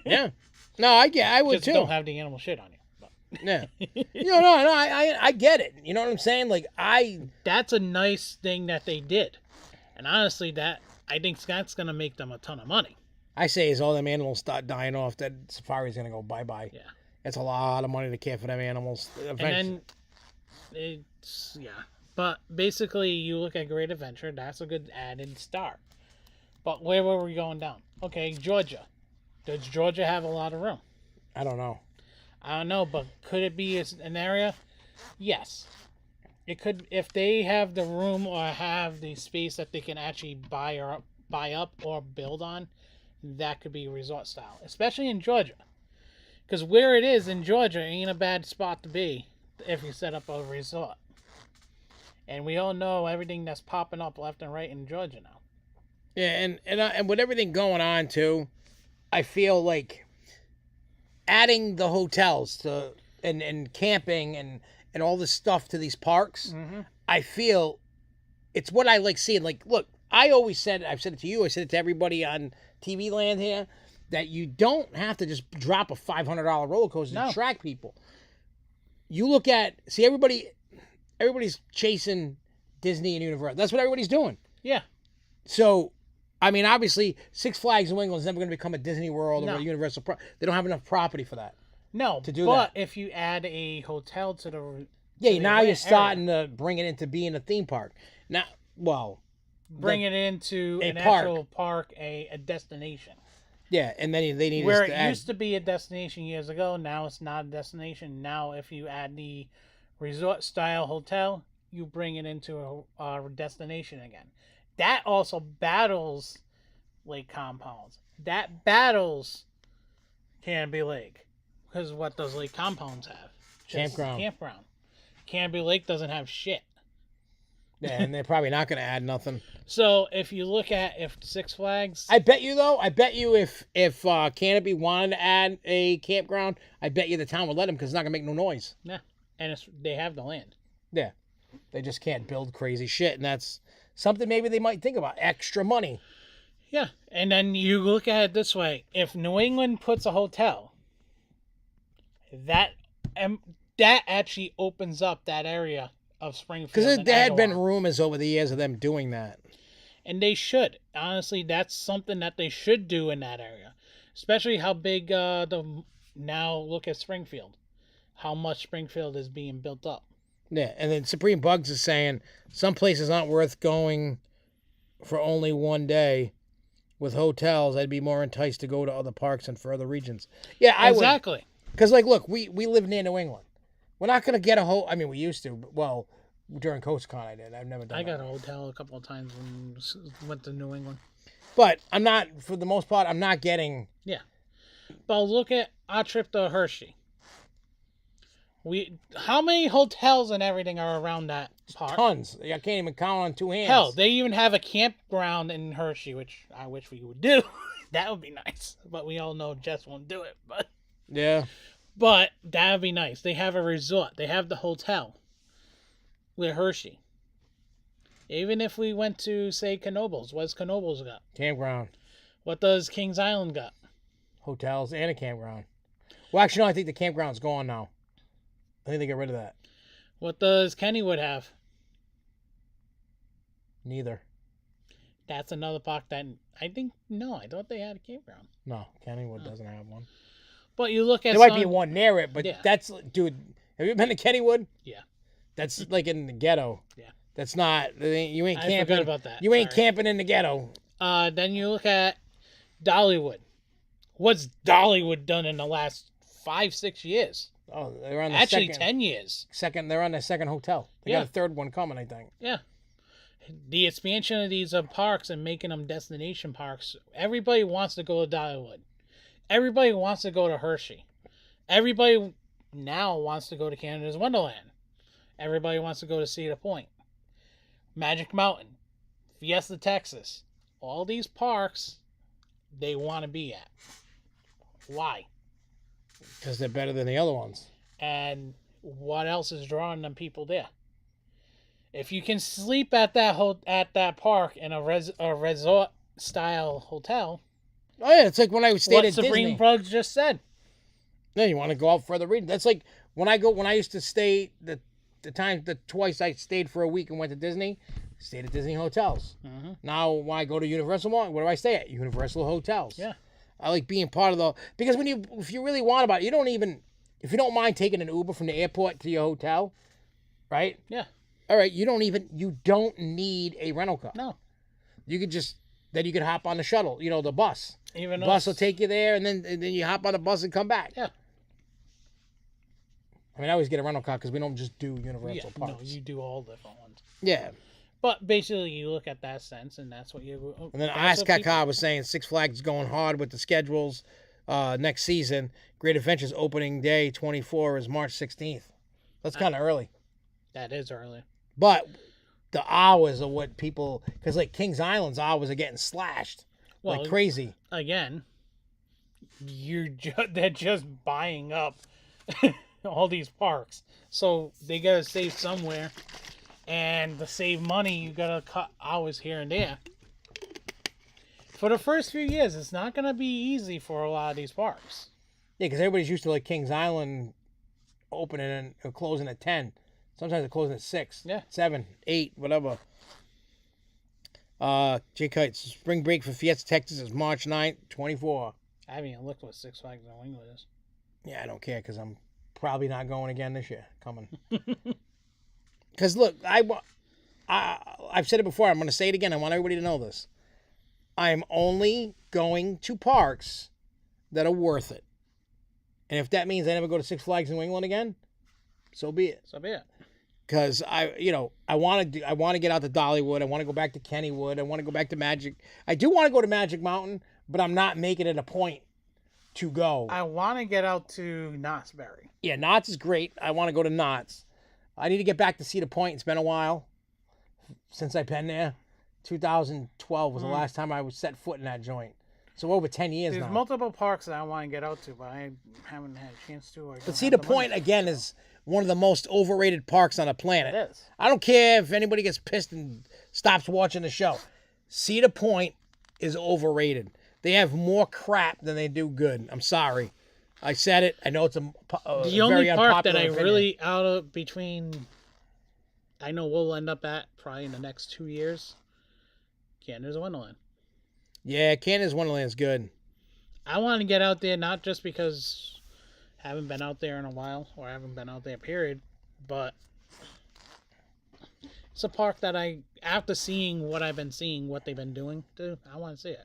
Yeah. No, I would just too. Don't have the animal shit on you. But. Yeah. No, I get it. You know what I'm saying? Like, That's a nice thing that they did. And honestly, I think that's going to make them a ton of money. I say as all them animals start dying off, that safari's going to go bye-bye. Yeah. It's a lot of money to care for them animals. And then, But basically, you look at Great Adventure, that's a good added start. But where were we going down? Okay, Georgia. Does Georgia have a lot of room? I don't know. I don't know, but could it be an area? Yes. It could, if they have the room or have the space that they can actually buy up or build on, that could be resort style, especially in Georgia. Because where it is in Georgia ain't a bad spot to be if you set up a resort. And we all know everything that's popping up left and right in Georgia now. Yeah, and with everything going on too, I feel like adding the hotels to and camping and all this stuff to these parks, I feel it's what I like seeing. Like, look, I've said it to you, I said it to everybody on TV land here, that you don't have to just drop a $500 roller coaster to attract people. You look at, everybody's chasing Disney and Universal. That's what everybody's doing. Yeah. So, I mean, obviously, Six Flags New England is never going to become a Disney World or a Universal. They don't have enough property for that. No, to do but that. If you add a hotel to the now you're starting to bring it into being a theme park. Now, bring it into an park. Actual park, a destination. Yeah, and then they need where it used to be a destination years ago. Now it's not a destination. Now, if you add the resort style hotel, you bring it into a destination again. That also battles lake compounds. That battles Canby Lake. Because what does lake compounds have? Just campground. Canby Lake doesn't have shit. Yeah, and they're probably not going to add nothing. So if you look at Six Flags, I bet you if Canopy wanted to add a campground, I bet you the town would let them because it's not going to make no noise. Yeah, and they have the land. Yeah, they just can't build crazy shit, and that's something maybe they might think about, extra money. Yeah, and then you look at it this way: if New England puts a hotel, that actually opens up that area of Springfield. Because there had been rumors over the years of them doing that. And they should. Honestly, that's something that they should do in that area. Especially how big now look at Springfield. How much Springfield is being built up. Yeah, and then Supreme Bugs is saying some places aren't worth going for only one day. With hotels, I'd be more enticed to go to other parks and further regions. Yeah, I would. Exactly. Because, like, look, we live near New England. We're not going to get I mean, we used to. But, during CoastCon I did. I've never done that. I got a hotel a couple of times when we went to New England. But I'm not, for the most part, I'm not getting... Yeah. But look at our trip to Hershey. How many hotels and everything are around that park? Tons. I can't even count on two hands. Hell, they even have a campground in Hershey, which I wish we would do. That would be nice. But we all know Jess won't do it. But yeah. But that would be nice. They have a resort. They have the hotel with Hershey. Even if we went to, say, Knoebels. What's Knoebels got? Campground. What does Kings Island got? Hotels and a campground. Well, actually, no, I think the campground's gone now. I think they got rid of that. What does Kennywood have? Neither. That's another park that I thought they had a campground. No, Kennywood doesn't have one. But you look at there might be one near it, but yeah. That's, dude, have you been to Kennywood? Yeah. That's like in the ghetto. Yeah. That's not, you ain't camping. I forgot about that. You ain't camping in the ghetto. Then you look at Dollywood. What's Dollywood done in the last 5-6 years? Oh, they're on the Actually, 10 years. They're on their second hotel. They got a third one coming, I think. Yeah. The expansion of these parks and making them destination parks, everybody wants to go to Dollywood. Everybody wants to go to Hershey. Everybody now wants to go to Canada's Wonderland. Everybody wants to go to Cedar Point. Magic Mountain. Fiesta, Texas. All these parks, they want to be at. Why? Because they're better than the other ones. And what else is drawing them people there? If you can sleep at that park in a resort style hotel. Oh yeah, it's like when I stayed at Disney. What Supreme Bugs just said. Yeah, you want to go out further reading. That's like When I used to stay the twice I stayed for a week and went to Disney, stayed at Disney hotels. Mm-hmm. Now when I go to Universal Mall, where do I stay at? Universal hotels. Yeah. I like being part of because if you really want about it, if you don't mind taking an Uber from the airport to your hotel, right? Yeah. All right, you don't need a rental car. No. You could you could hop on the shuttle, the bus. Even The bus will take you there, and then you hop on the bus and come back. Yeah. I mean, I always get a rental car because we don't just do Universal Parks. No, you do all different ones. Yeah. But basically, you look at that sense, and that's what you. And then Askaka was saying Six Flags is going hard with the schedules next season. Great Adventures opening day 24 is March 16th. That's kind of early. That is early. But the hours are what people, because like Kings Island's hours are getting slashed like crazy. Again, they're just buying up all these parks, so they gotta save somewhere, and to save money, you gotta cut hours here and there. For the first few years, it's not gonna be easy for a lot of these parks. Yeah, because everybody's used to like Kings Island opening and closing at 10. Sometimes they're closing at 6, 7, 8, whatever. Jay Kites, spring break for Fiesta, Texas is March 9th, 24. I haven't even looked what Six Flags in New England is. Yeah, I don't care because I'm probably not going again this year. Coming. Because look, I've said it before. I'm going to say it again. I want everybody to know this. I'm only going to parks that are worth it. And if that means I never go to Six Flags in New England again, so be it. So be it. Because I want to get out to Dollywood. I want to go back to Kennywood. I want to go back to Magic. I do want to go to Magic Mountain, but I'm not making it a point to go. I want to get out to Knott's Berry. Yeah, Knott's is great. I want to go to Knott's. I need to get back to Cedar Point. It's been a while since I've been there. 2012 was the last time I was set foot in that joint. So over 10 years now. There's multiple parks that I want to get out to, but I haven't had a chance to. But Cedar Point, again, is one of the most overrated parks on the planet. It is. I don't care if anybody gets pissed and stops watching the show. Cedar Point is overrated. They have more crap than they do good. I'm sorry. I said it. I know it's a the only very park that I opinion. really out of between, I know we'll end up at probably in the next 2 years. Canada's Wonderland. Yeah, Canada's Wonderland's good. I want to get out there not just because I haven't been out there in a while, or I haven't been out there, period, but it's a park that after seeing what I've been seeing, what they've been doing, I want to see it.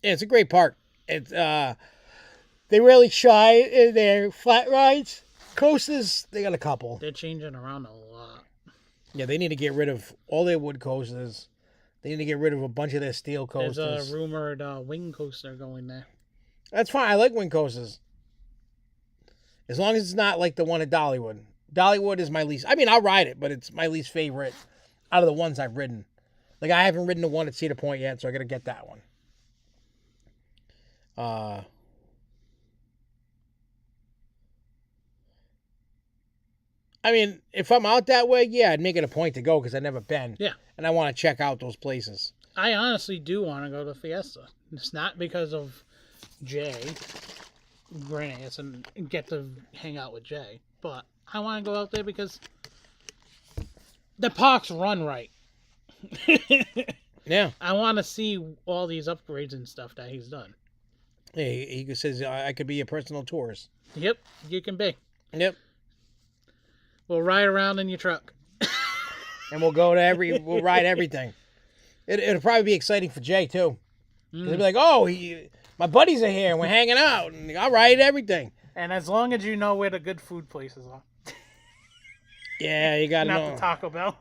Yeah, it's a great park. It's they really shy in their flat rides. Coasters, they got a couple. They're changing around a lot. Yeah, they need to get rid of all their wood coasters. They need to get rid of a bunch of their steel coasters. There's a rumored wing coaster going there. That's fine. I like wing coasters. As long as it's not like the one at Dollywood. Dollywood is my least. I mean, I'll ride it, but it's my least favorite out of the ones I've ridden. Like, I haven't ridden the one at Cedar Point yet, so I got to get that one. I mean, if I'm out that way, yeah, I'd make it a point to go because I've never been. Yeah. And I want to check out those places. I honestly do want to go to Fiesta. It's not because of Jay. Granted, it's get to hang out with Jay. But I want to go out there because the parks run right. Yeah. I want to see all these upgrades and stuff that he's done. Hey, he says, I could be a personal tourist. Yep, you can be. Yep. We'll ride around in your truck. And we'll we'll ride everything. It'll probably be exciting for Jay, too. He'll be like, oh, my buddies are here, and we're hanging out, and I'll ride everything. And as long as you know where the good food places are. Yeah, you got to know. Not the Taco Bell.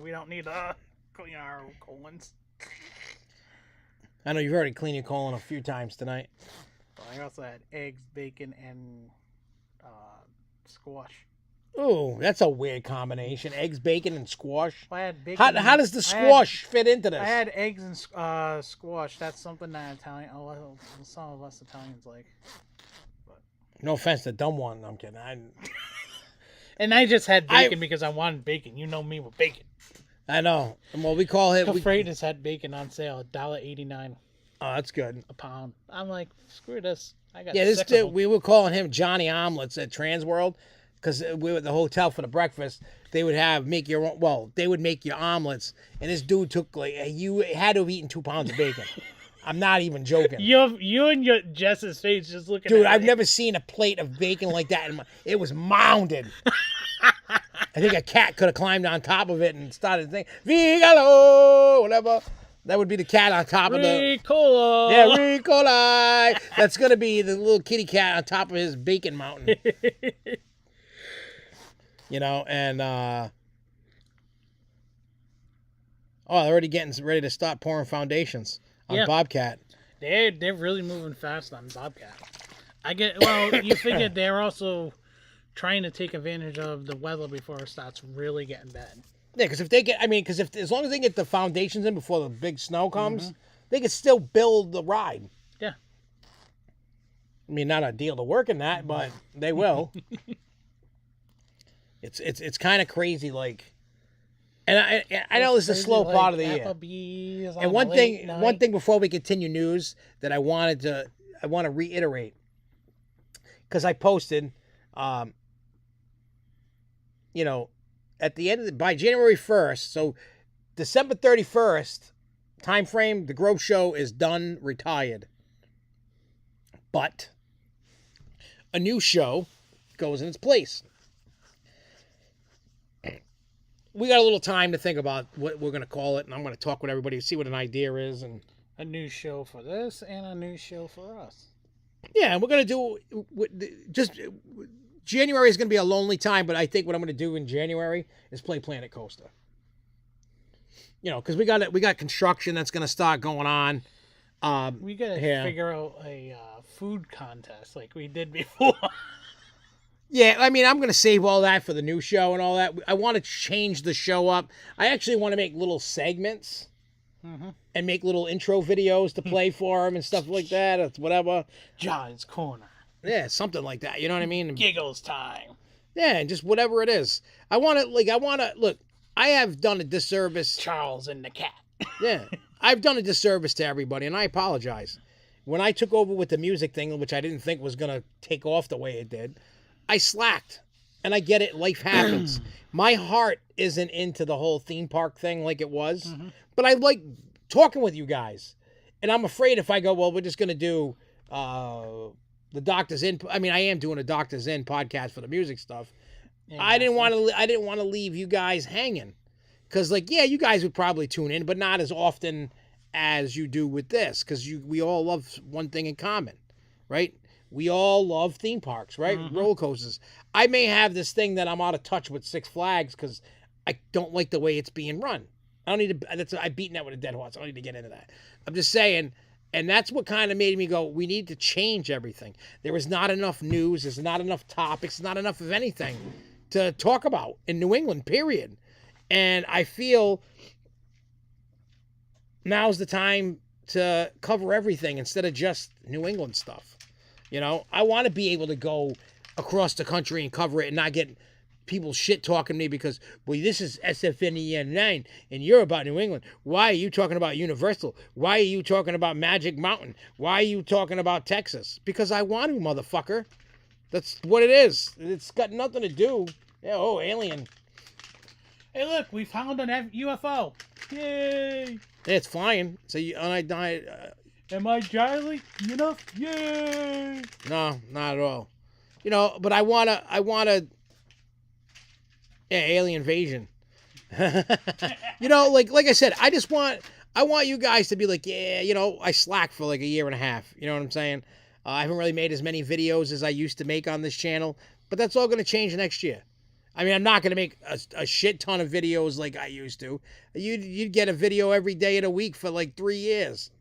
We don't need to clean our colons. I know you've already cleaned your colon a few times tonight. Well, I also had eggs, bacon, and squash. Ooh, that's a weird combination. Eggs, bacon, and squash. Well, I had bacon. How does the squash fit into this? I had eggs and squash. That's something that some of us Italians like. But. No offense to dumb one. I'm kidding. And I just had bacon because I wanted bacon. You know me with bacon. I know. Well, we call it. Freitas had bacon on sale, $1.89. Oh, that's good. A pound. I'm like, screw this. I got we were calling him Johnny Omelets at Transworld. because we were at the hotel for the breakfast. They would make your own. Well, they would make your omelets, and this dude took like you had to have eaten 2 pounds of bacon. I'm not even joking. You and your Jess's face just looking. Dude, at I've never seen a plate of bacon like that. It was mounded. I think a cat could have climbed on top of it and started saying, Vigalo, whatever. That would be the cat on top of the... Ricola. Yeah, Ricola. That's going to be the little kitty cat on top of his bacon mountain. You know, and... Oh, they're already getting ready to start pouring foundations on Bobcat. They're really moving fast on Bobcat. You figured they're also trying to take advantage of the weather before it starts really getting bad. Yeah, because if they get, as long as they get the foundations in before the big snow comes, they can still build the ride. Yeah. I mean, not ideal to work in that, but they will. It's kind of crazy, like, and I know this is a slow part of the year. And one thing before we continue news that I want to reiterate, because I posted, you know, at the end of by January 1st, so December 31st time frame, the Grove Show is done, retired. But a new show goes in its place. We got a little time to think about what we're going to call it, and I'm going to talk with everybody, see what an idea is. And a new show for this and a new show for us. Yeah, and we're going to do just... January is going to be a lonely time, but I think what I'm going to do in January is play Planet Coaster. You know, because we got construction that's going to start going on. We got to figure out a food contest like we did before. Yeah, I mean, I'm going to save all that for the new show and all that. I want to change the show up. I actually want to make little segments and make little intro videos to play for them and stuff like that. Or whatever. John's Corner. Yeah, something like that. You know what I mean? Giggles time. Yeah, and just whatever it is. Look, I have done a disservice. Charles and the cat. Yeah, I've done a disservice to everybody, and I apologize. When I took over with the music thing, which I didn't think was going to take off the way it did, I slacked. And I get it. Life happens. My heart isn't into the whole theme park thing like it was, but I like talking with you guys. And I'm afraid if I go, well, we're just going to do... the Doctor's In. I mean, I am doing a Doctor's In podcast for the music stuff. Yeah, I didn't want to leave you guys hanging, because you guys would probably tune in, but not as often as you do with this, because we all love one thing in common, right? We all love theme parks, right? Roller coasters. I may have this thing that I'm out of touch with Six Flags because I don't like the way it's being run. I don't need to. I've beaten that with a dead horse. I don't need to get into that. I'm just saying. And that's what kind of made me go, we need to change everything. There is not enough news. There's not enough topics. Not enough of anything to talk about in New England, period. And I feel now's the time to cover everything instead of just New England stuff. You know, I want to be able to go across the country and cover it and not get people shit talking to me because, well, this is SFNEOnline and you're about New England. Why are you talking about Universal? Why are you talking about Magic Mountain? Why are you talking about Texas? Because I want to, motherfucker. That's what it is. It's got nothing to do. Yeah, oh, alien. Hey, look, we found an UFO. Yay! It's flying. So I died. Am I jolly enough? Yay! No, not at all. You know, but I wanna. Yeah, alien invasion. You know, like I said, I want you guys to be like, yeah, you know, I slacked for like a year and a half. You know what I'm saying? I haven't really made as many videos as I used to make on this channel, but that's all going to change next year. I mean, I'm not going to make a shit ton of videos like I used to. You'd get a video every day of the week for like 3 years.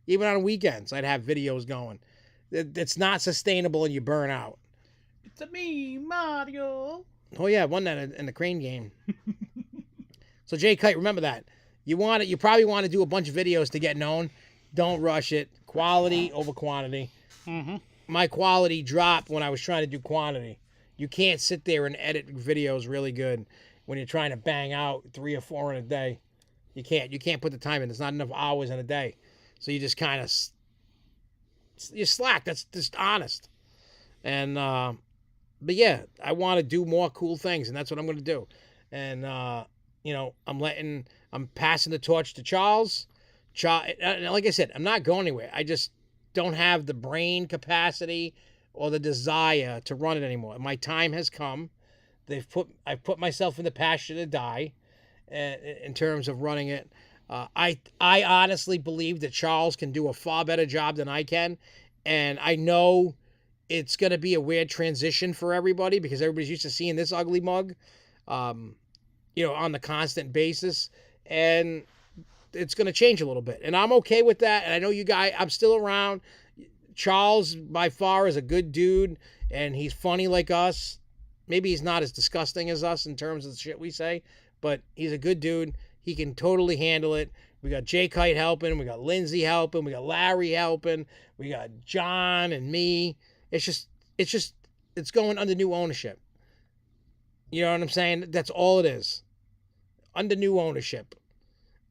Even on weekends, I'd have videos going. It's not sustainable and you burn out. It's a me, Mario. Oh yeah, I won that in the crane game. So Jay Kite, remember that. You probably want to do a bunch of videos to get known. Don't rush it. Quality over quantity. My quality dropped when I was trying to do quantity. You can't sit there and edit videos really good when you're trying to bang out 3 or 4 in a day. You can't put the time in. There's not enough hours in a day. So you just kind of, you slack. That's just honest. And but yeah, I want to do more cool things, and that's what I'm going to do. And I'm passing the torch to Charles. Like I said, I'm not going anywhere. I just don't have the brain capacity or the desire to run it anymore. My time has come. I've put myself in the pasture to die, in terms of running it. I honestly believe that Charles can do a far better job than I can, and I know it's going to be a weird transition for everybody because everybody's used to seeing this ugly mug, on the constant basis, and it's going to change a little bit, and I'm okay with that. And I know you guys, I'm still around. Charles by far is a good dude, and he's funny like us. Maybe he's not as disgusting as us in terms of the shit we say, but he's a good dude. He can totally handle it. We got Jay Kite helping. We got Lindsay helping. We got Larry helping. We got John and me. It's going under new ownership. You know what I'm saying? That's all it is. Under new ownership.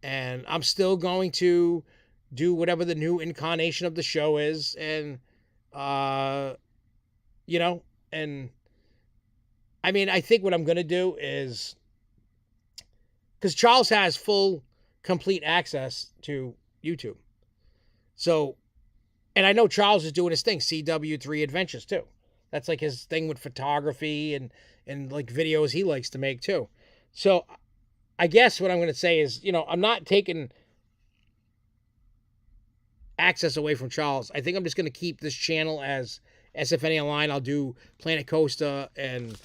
And I'm still going to do whatever the new incarnation of the show is. And, and I mean, I think what I'm going to do is, because Charles has full, complete access to YouTube. So, and I know Charles is doing his thing, CW3 Adventures too. That's like his thing with photography and like videos he likes to make too. So I guess what I'm going to say is, I'm not taking access away from Charles. I think I'm just going to keep this channel as SFNEOnline. I'll do Planet Coaster and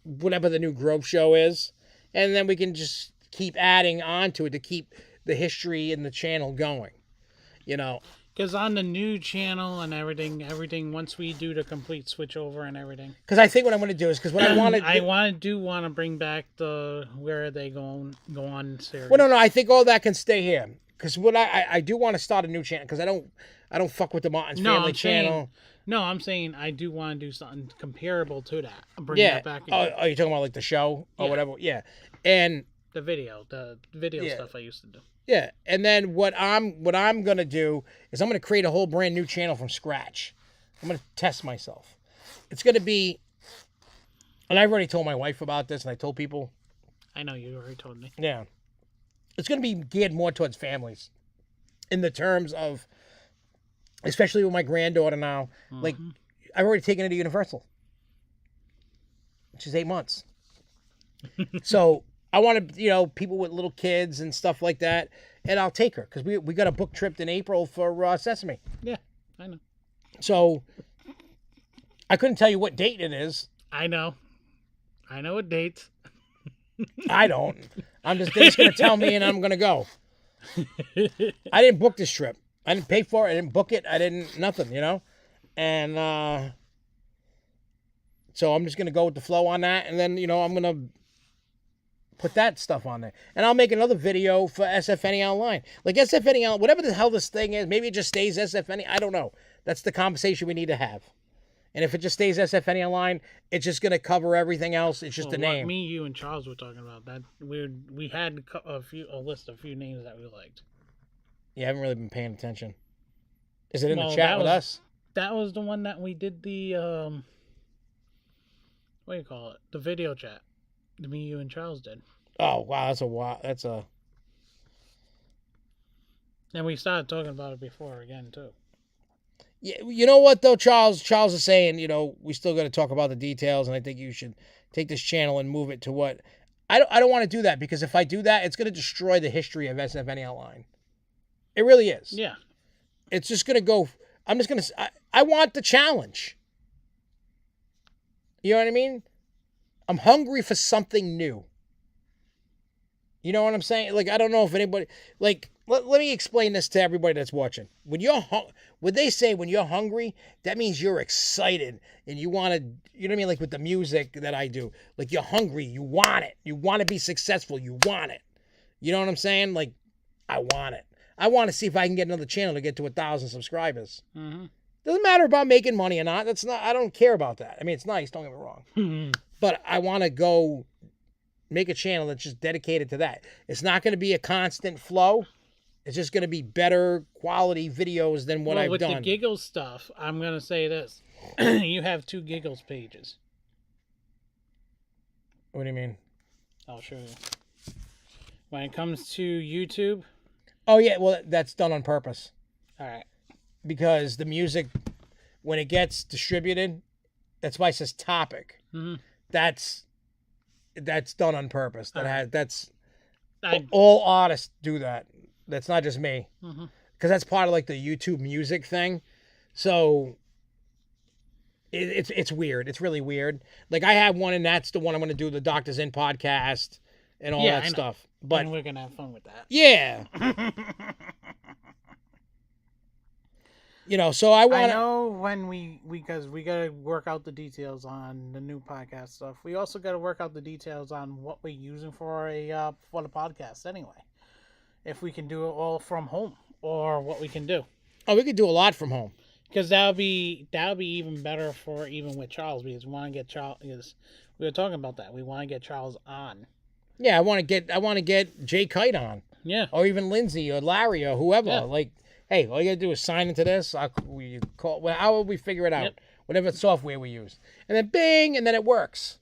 whatever the new Grove show is. And then we can just keep adding on to it to keep the history in the channel going, Because on the new channel and everything, once we do the complete switch over and everything. Because I think what I'm going to do is, because what I want to want to bring back the Where Are They Go On series. Well, no, I think all that can stay here. Because what I do want to start a new channel, because I don't fuck with the Martin's Family channel. I'm saying I do want to do something comparable to that. Bring that back in. Oh, you're talking about like the show or whatever? Yeah. And the video stuff I used to do. Yeah, and then what I'm gonna do is I'm gonna create a whole brand new channel from scratch. I'm gonna test myself. It's gonna be, and I've already told my wife about this, and I told people. I know you already told me. Yeah, it's gonna be geared more towards families, in the terms of, especially with my granddaughter now. Mm-hmm. Like, I've already taken her to Universal. She's 8 months. So I want to, people with little kids and stuff like that, and I'll take her because we got a book trip in April for Sesame. Yeah, I know. So I couldn't tell you what date it is. I know what date. I don't. They're just going to tell me and I'm going to go. I didn't book this trip. I didn't pay for it. I didn't book it. I didn't, nothing, And so I'm just going to go with the flow on that. And then, I'm going to put that stuff on there. And I'll make another video for SFNEOnline. Like SFNEOnline, whatever the hell this thing is, maybe it just stays SFNE. I don't know. That's the conversation we need to have. And if it just stays SFNEOnline, it's just going to cover everything else. It's just a name. Me, you, and Charles were talking about that. We had a list of a few names that we liked. Yeah, I haven't really been paying attention. Is it in the chat with us? That was the one that we did the what do you call it? The video chat. Me, you, and Charles did. Oh wow, that's a. And we started talking about it before again too. Yeah, you know what though, Charles? Charles is saying, we still got to talk about the details, and I think you should take this channel and move it to what. I don't want to do that because if I do that, it's going to destroy the history of SFNEOnline. It really is. Yeah. It's just going to go. I'm just going to. I want the challenge. You know what I mean? I'm hungry for something new. You know what I'm saying? Like, I don't know if anybody, like, let me explain this to everybody that's watching. When they say when you're hungry, that means you're excited and you want to, you know what I mean? Like with the music that I do, like you're hungry, you want it. You want to be successful. You want it. You know what I'm saying? Like, I want it. I want to see if I can get another channel to get to 1,000 subscribers. Mm-hmm. Doesn't matter about making money or not. I don't care about that. I mean, it's nice. Don't get me wrong. Mm-hmm. But I want to go make a channel that's just dedicated to that. It's not going to be a constant flow. It's just going to be better quality videos than what I've with done. With the Giggles stuff, I'm going to say this. You have 2 Giggles pages. What do you mean? I'll show you. When it comes to YouTube. Oh, yeah. Well, that's done on purpose. All right. Because the music, when it gets distributed, that's why it says topic. Mm-hmm. That's done on purpose. Right. All artists do that. That's not just me. Mm-hmm. Because that's part of like the YouTube music thing. So it's weird. It's really weird. Like I have one, and that's the one I'm going to do, the Doctors In podcast and all that stuff. But and we're going to have fun with that. Yeah. So I want. I know when because we got to work out the details on the new podcast stuff. We also got to work out the details on what we're using for the podcast anyway. If we can do it all from home, or what we can do. Oh, we could do a lot from home. Because that'll be even better for even with Charles, because we want to get Charles. Because we were talking about that, we want to get Charles on. Yeah, I want to get Jay Kite on. Yeah. Or even Lindsay or Larry or whoever. Yeah. Like, hey, all you gotta do is sign into this. How would we figure it out? Yep. Whatever software we use, and then bing, and then it works,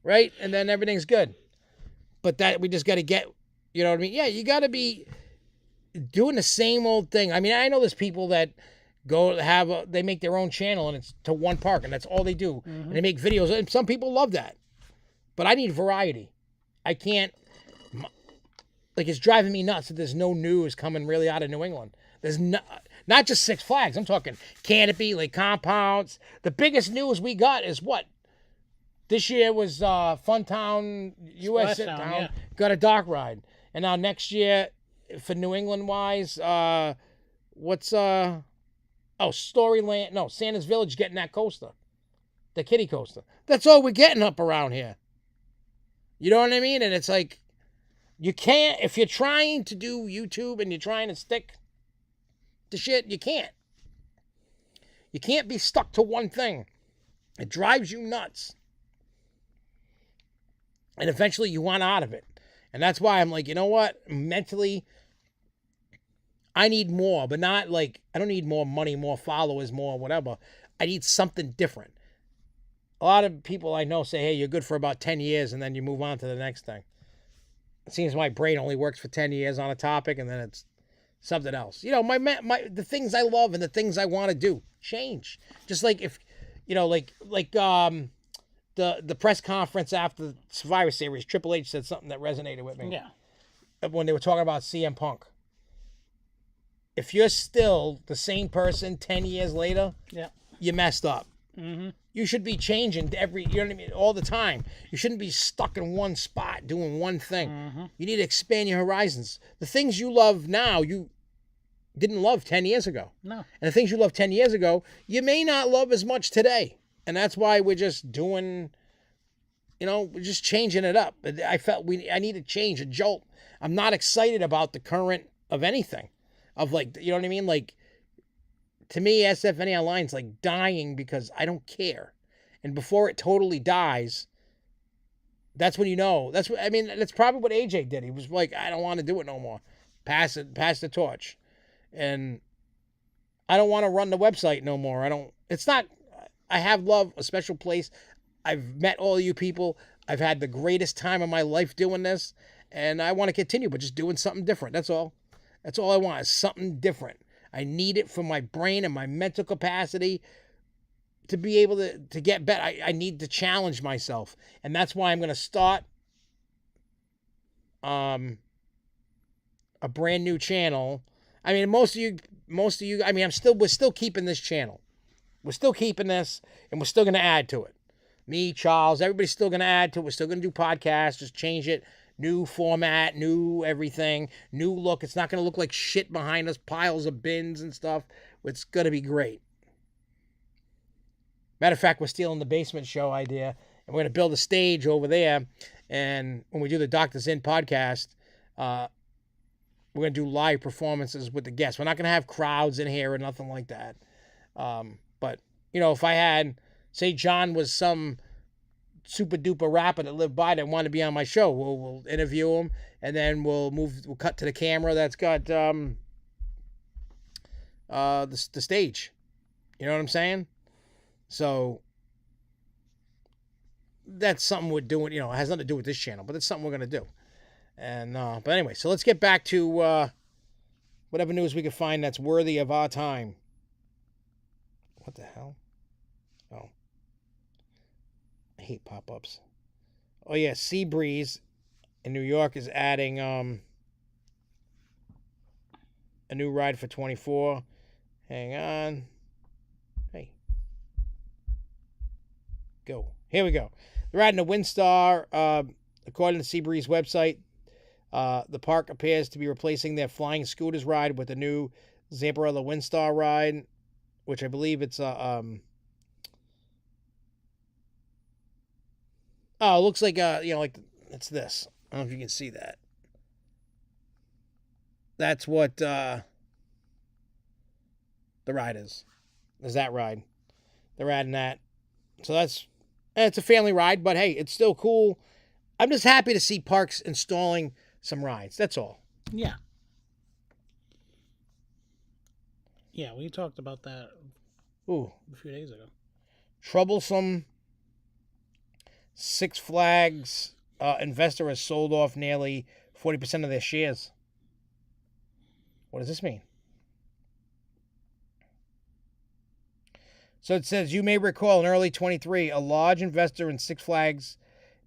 right? And then everything's good. But that we just got to get. You know what I mean? Yeah, you got to be doing the same old thing. I mean, I know there's people that they make their own channel, and it's to one park, and that's all they do. Mm-hmm. And they make videos, and some people love that. But I need variety. I can't, like, it's driving me nuts that there's no news coming really out of New England. There's not just Six Flags. I'm talking Canopy, Lake Compounds. The biggest news we got is what? This year was Funtown, US Town, yeah. Got a dock ride. And now next year, for New England-wise, what's Storyland? No, Santa's Village getting that coaster, the kiddie coaster. That's all we're getting up around here. You know what I mean? And it's like, you can't, if you're trying to do YouTube and you're trying to stick to shit, you can't. You can't be stuck to one thing. It drives you nuts. And eventually you want out of it. And that's why I'm like, you know what? Mentally, I need more, but not like, I don't need more money, more followers, more whatever. I need something different. A lot of people I know say, hey, you're good for about 10 years and then you move on to the next thing. It seems my brain only works for 10 years on a topic and then it's something else. The things I love and the things I want to do change. Just like if, the press conference after the Survivor Series, Triple H said something that resonated with me. Yeah. When they were talking about CM Punk. If you're still the same person 10 years later, yeah, you messed up. Mm-hmm. You should be changing all the time. You shouldn't be stuck in one spot doing one thing. Mm-hmm. You need to expand your horizons. The things you love now, you didn't love 10 years ago. No. And the things you loved 10 years ago, you may not love as much today. And that's why we're just doing, we're just changing it up. I felt I need to change, a jolt. I'm not excited about the current of anything. Of like, you know what I mean? Like, to me, SFNEOnline is like dying because I don't care. And before it totally dies, that's when you know. That's probably what AJ did. He was like, I don't want to do it no more. Pass the torch. And I don't want to run the website no more. I have love, a special place. I've met all of you people. I've had the greatest time of my life doing this. And I want to continue, but just doing something different. That's all. That's all I want is something different. I need it for my brain and my mental capacity to be able to get better. I need to challenge myself. And that's why I'm going to start a brand new channel. I mean, most of you, I mean, we're still keeping this channel. We're still keeping this, and we're still going to add to it. Me, Charles, everybody's still going to add to it. We're still going to do podcasts, just change it. New format, new everything, new look. It's not going to look like shit behind us, piles of bins and stuff. It's going to be great. Matter of fact, we're stealing the basement show idea, and we're going to build a stage over there. And when we do the Doctors In podcast, we're going to do live performances with the guests. We're not going to have crowds in here or nothing like that. But, if I had, say John was some super duper rapper that lived by that wanted to be on my show, we'll interview him, and then we'll cut to the camera that's got the stage. You know what I'm saying? So that's something we're doing. You know, it has nothing to do with this channel, but it's something we're gonna do. And but anyway, so let's get back to whatever news we can find that's worthy of our time. What the hell? Oh, I hate pop-ups. Oh yeah, Seabreeze in New York is adding a new ride for 24. Hang on. Hey. Go. Here we go. They're adding a Windstar. According to Seabreeze website, the park appears to be replacing their Flying Scooters ride with a new Zamperella Windstar ride, which I believe it's oh, it looks like like it's this. I don't know if you can see that. That's what the ride is. Is that ride? They're adding that. So it's a family ride, but hey, it's still cool. I'm just happy to see parks installing some rides. That's all. Yeah. Yeah, we talked about that a few days ago. Troublesome Six Flags investor has sold off nearly 40% of their shares. What does this mean? So it says, you may recall in early 23, a large investor in Six Flags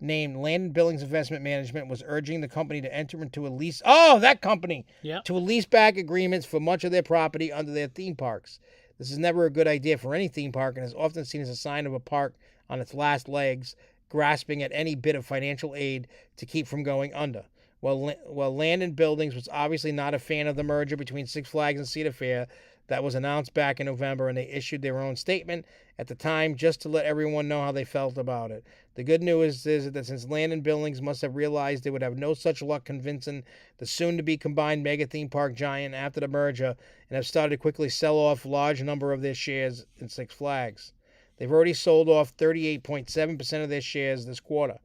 named Land & Buildings Investment Management was urging the company to enter into a lease. Oh, that company! Yep. To a leaseback agreements for much of their property under their theme parks. This is never a good idea for any theme park and is often seen as a sign of a park on its last legs, grasping at any bit of financial aid to keep from going under. While Land & Buildings was obviously not a fan of the merger between Six Flags and Cedar Fair that was announced back in November, and they issued their own statement at the time just to let everyone know how they felt about it. The good news is that since Land & Buildings must have realized they would have no such luck convincing the soon-to-be combined mega theme park giant after the merger and have started to quickly sell off a large number of their shares in Six Flags. They've already sold off 38.7% of their shares this quarter,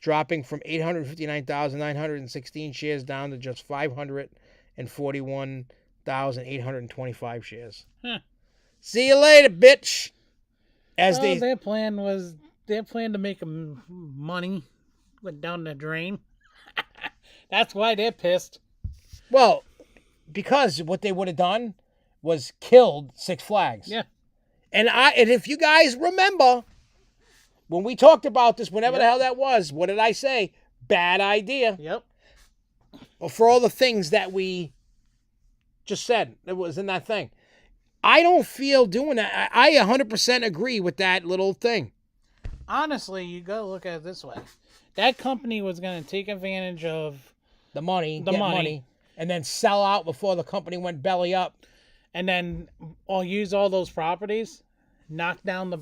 dropping from 859,916 shares down to just 541,825 shares. Huh. See you later, bitch. Their plan to make money went down the drain. That's why they're pissed. Well, because what they would have done was killed Six Flags. Yeah. And if you guys remember, when we talked about this, whenever the hell that was, what did I say? Bad idea. Yep. Well, for all the things that we just said, it was in that thing. I don't feel doing that. I 100% agree with that little thing. Honestly, you got to look at it this way. That company was going to take advantage of the money, and then sell out before the company went belly up. And then I'll use all those properties, knock down the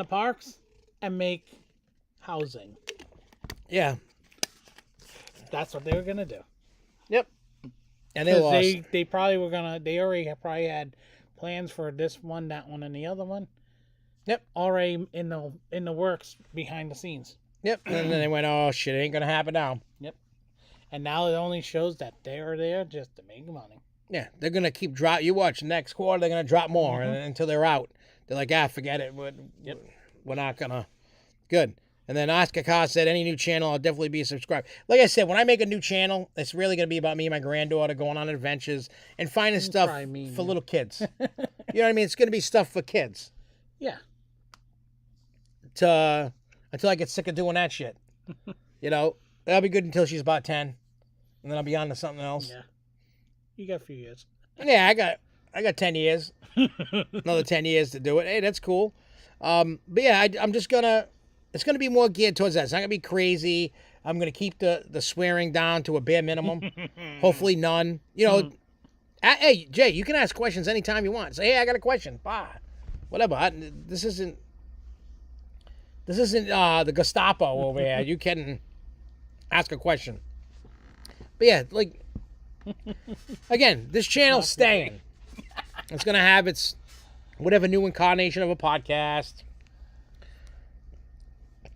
parks, and make housing. Yeah. That's what they were going to do. Yep. And they lost. They probably were going to, they already probably had plans for this one, that one, and the other one. Yep. Already in the works behind the scenes. Yep. And then they went, oh shit, it ain't gonna happen now. Yep. And now it only shows that they are there just to make money. Yeah, they're gonna keep drop. You watch next quarter, they're gonna drop more until they're out. They're like, forget it. We're not gonna. Good. And then Oscar Carr said, any new channel, I'll definitely be subscribed. Like I said, when I make a new channel, it's really going to be about me and my granddaughter going on adventures and finding stuff for little kids. You know what I mean? It's going to be stuff for kids. Yeah. Until I get sick of doing that shit. You know, that'll be good until she's about 10. And then I'll be on to something else. Yeah. You got a few years. Yeah, I got 10 years. Another 10 years to do it. Hey, that's cool. But yeah, I'm just going to... It's going to be more geared towards that. It's not going to be crazy. I'm going to keep the swearing down to a bare minimum. Hopefully none. You know, hey, Jay, you can ask questions anytime you want. Say, hey, I got a question. Bah, whatever. This isn't the Gestapo over here. You can ask a question. But yeah, like, again, this channel's staying. It's going to have its whatever new incarnation of a podcast.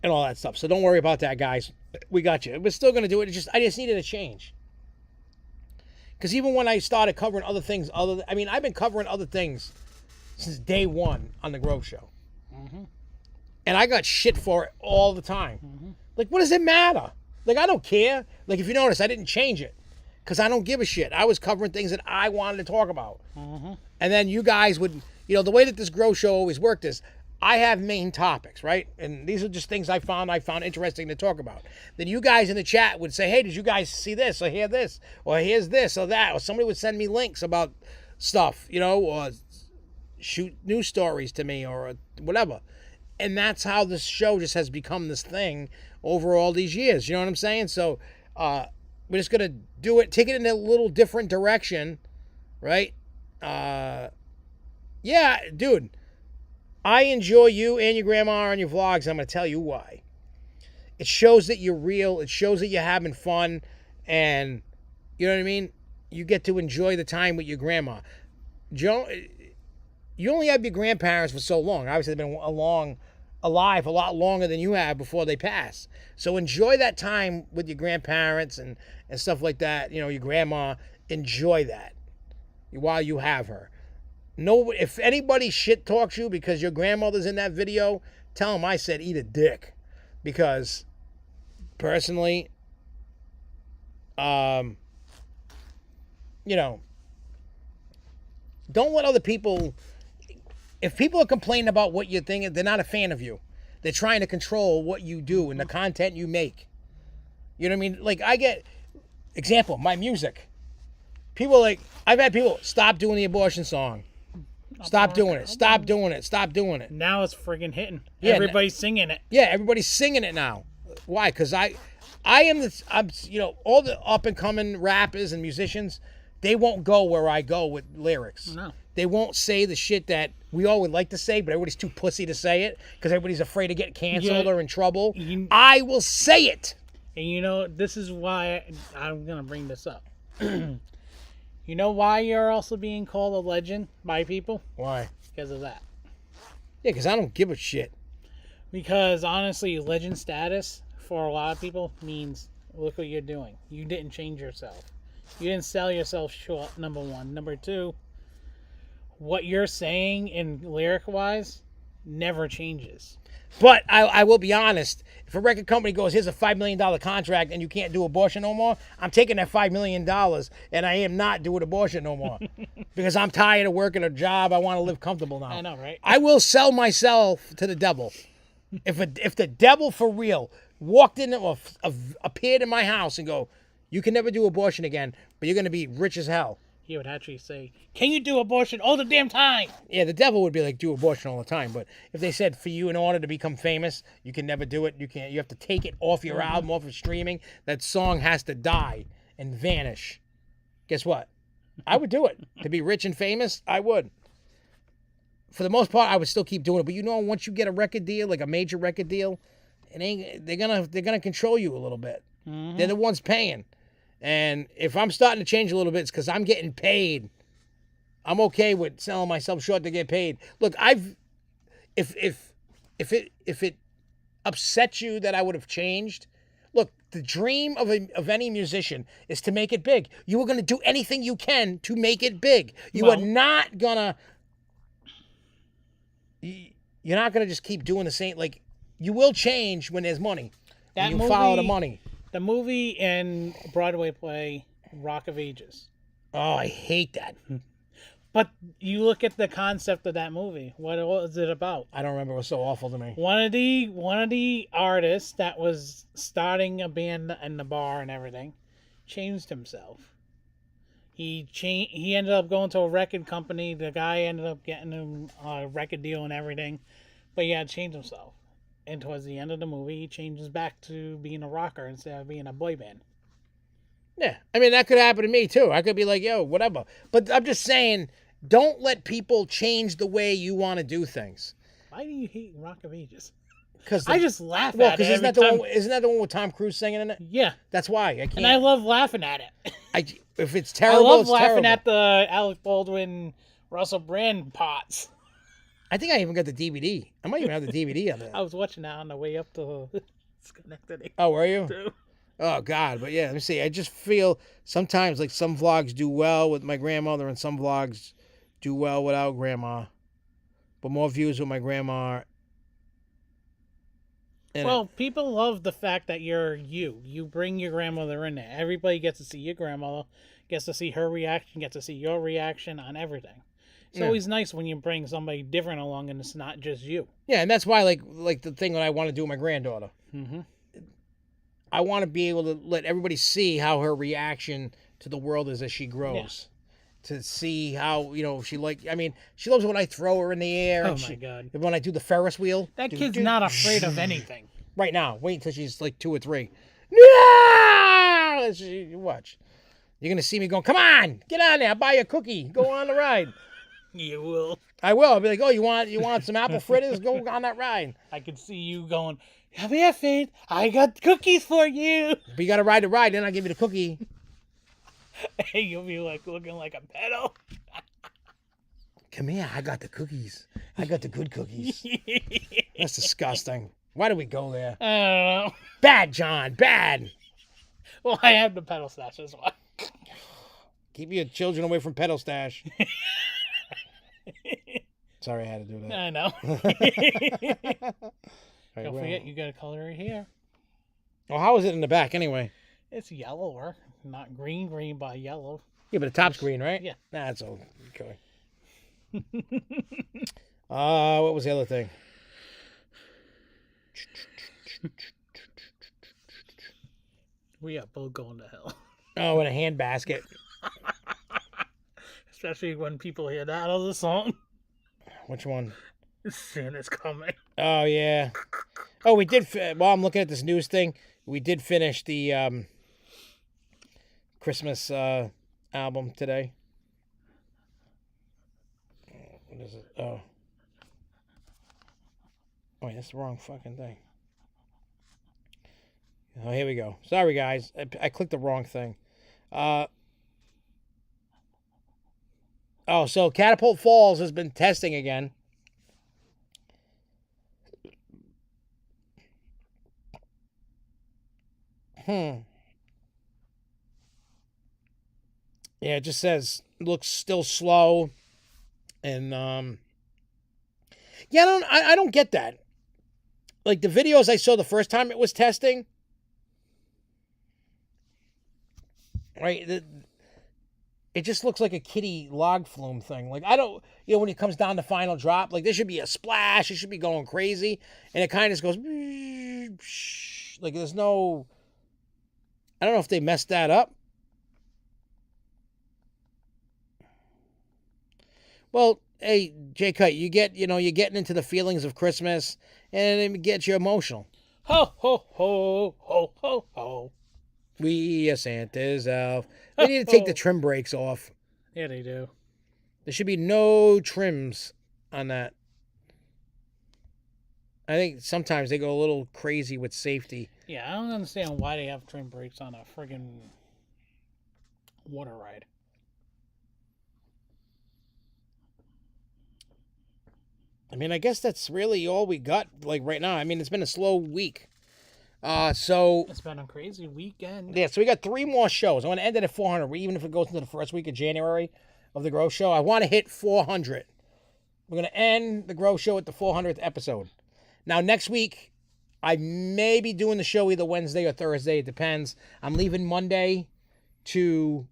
And all that stuff. So don't worry about that, guys. We got you. We're still going to do it. I just needed a change. Because even when I started covering other things, I've been covering other things since day one on the Grove Show. Mm-hmm. And I got shit for it all the time. Mm-hmm. Like, what does it matter? Like, I don't care. Like, if you notice, I didn't change it. Because I don't give a shit. I was covering things that I wanted to talk about. Mm-hmm. And then you guys would, the way that this Grove Show always worked is, I have main topics, right? And these are just things I found interesting to talk about. Then you guys in the chat would say, hey, did you guys see this or hear this? Or here's this or that. Or somebody would send me links about stuff, or shoot news stories to me or whatever. And that's how this show just has become this thing over all these years. You know what I'm saying? So we're just going to do it, take it in a little different direction, right? Yeah, dude. I enjoy you and your grandma on your vlogs. And I'm going to tell you why. It shows that you're real. It shows that you're having fun. And, you know what I mean? You get to enjoy the time with your grandma. Joe, you only have your grandparents for so long. Obviously, they've been alive a lot longer than you have before they pass. So enjoy that time with your grandparents and stuff like that. Your grandma. Enjoy that while you have her. No, if anybody shit talks you because your grandmother's in that video, tell them I said eat a dick. Because personally, don't let other people, if people are complaining about what you're thinking, they're not a fan of you. They're trying to control what you do and the content you make. You know what I mean? Like, I get, example, my music. People I've had people stop doing the abortion song. Stop doing it. Stop doing it. Stop doing it. Now it's friggin' hitting. Yeah, everybody's singing it. Yeah, everybody's singing it now. Why? Because I'm all the up and coming rappers and musicians, they won't go where I go with lyrics. No. They won't say the shit that we all would like to say, but everybody's too pussy to say it because everybody's afraid of getting canceled or in trouble. I will say it. And this is why I'm gonna bring this up. You know why you're also being called a legend by people? Why? Because of that. Yeah, because I don't give a shit. Because honestly, legend status for a lot of people means look what you're doing. You didn't change yourself. You didn't sell yourself short, number one. Number two, what you're saying in lyric-wise never changes. But I will be honest. If a record company goes, here's a $5 million contract and you can't do abortion no more, I'm taking that $5 million and I am not doing abortion no more. Because I'm tired of working a job. I want to live comfortable now. I know, right? I will sell myself to the devil. If the devil for real walked in or appeared in my house and go, you can never do abortion again, but you're going to be rich as hell. He would actually say, can you do abortion all the damn time? Yeah, the devil would be like, do abortion all the time. But if they said, for you, in order to become famous, you can never do it. You have to take it off your album, off of streaming. That song has to die and vanish. Guess what? I would do it. To be rich and famous, I would. For the most part, I would still keep doing it. But once you get a record deal, like a major record deal, they're gonna control you a little bit. Mm-hmm. They're the ones paying. And if I'm starting to change a little bit, it's because I'm getting paid. I'm okay with selling myself short to get paid. Look, if it upsets you that I would have changed, look, the dream of any musician is to make it big. You are going to do anything you can to make it big. You're not gonna just keep doing the same. Like, you will change when there's money. And you follow the money. The movie and Broadway play Rock of Ages. Oh, I hate that. But you look at the concept of that movie. What was it about? I don't remember. It was so awful to me. One of the artists that was starting a band in the bar and everything changed himself. He ended up going to a record company. The guy ended up getting him a record deal and everything. But he had to change himself. And towards the end of the movie, he changes back to being a rocker instead of being a boy band. Yeah, I mean, that could happen to me, too. I could be like, yo, whatever. But I'm just saying, don't let people change the way you want to do things. Why do you hate Rock of Ages? Because I just laugh at it. Isn't that the one with Tom Cruise singing in it? Yeah. That's why. I can't. And I love laughing at it. If it's terrible, it's terrible. I love laughing at the Alec Baldwin, Russell Brand parts. I think I even got the DVD. I might even have the DVD of it. I was watching that on the way up to Schenectady. Oh, were you? Too. Oh God, but yeah, let me see. I just feel sometimes like some vlogs do well with my grandmother, and some vlogs do well without grandma, but more views with my grandma. Well, people love the fact that you're you. You bring your grandmother in there. Everybody gets to see your grandmother, gets to see her reaction, gets to see your reaction on everything. It's always nice when you bring somebody different along and it's not just you. Yeah, and that's why like the thing that I want to do with my granddaughter. Mm-hmm. I want to be able to let everybody see how her reaction to the world is as she grows. To see how, she she loves when I throw her in the air. Oh, and my God. When I do the Ferris wheel. That kid's not afraid of anything. Right now. Wait until she's like 2 or 3. No! Watch. You're going to see me going, come on, get on there. I'll buy you a cookie. Go on the ride. You will. I will. I'll be like, oh, you want some apple fritters? Go on that ride. I can see you going, come here, Faith. I got cookies for you. But you got to ride the ride, then I'll give you the cookie. Hey, you'll be like looking like a pedo. Come here, I got the cookies. I got the good cookies. That's disgusting. Why do we go there? I don't know. Bad, John, bad. Well, I have the pedal stash as well. Keep your children away from pedal stash. Sorry I had to do that. I know. Right, Don't forget, you got a color right here. Well, how is it in the back anyway? It's yellower, not green by yellow. Yeah, but the top's green, right? Yeah. Nah, that's okay. What was the other thing? We are both going to hell. Oh, in a handbasket. Especially when people hear that other song. Which one? Santa's coming. Oh, yeah. Oh, we did. While I'm looking at this news thing, we did finish the Christmas album today. What is it? Oh, wait, that's the wrong fucking thing. Oh, here we go. Sorry, guys. I clicked the wrong thing. So Catapult Falls has been testing again. Yeah, it just says looks still slow, and yeah, I don't get that. Like the videos I saw the first time it was testing, right? It just looks like a kiddie log flume thing. Like I don't, when it comes down to final drop, like there should be a splash. It should be going crazy, and it kind of just goes like there's no. I don't know if they messed that up. Well, hey, J Cut, you're getting into the feelings of Christmas, and it gets you emotional. Ho, ho, ho, ho, ho, ho. We are Santa's elf. They need to take the trim brakes off. Yeah, they do. There should be no trims on that. I think sometimes they go a little crazy with safety. Yeah, I don't understand why they have trim brakes on a friggin' water ride. I mean, I guess that's really all we got, like, right now. I mean, it's been a slow week. So... It's been a crazy weekend. Yeah, so we got 3 more shows. I want to end it at 400, even if it goes into the first week of January of the Grow Show. I want to hit 400. We're going to end the Grow Show at the 400th episode. Now, next week, I may be doing the show either Wednesday or Thursday. It depends. I'm leaving Monday to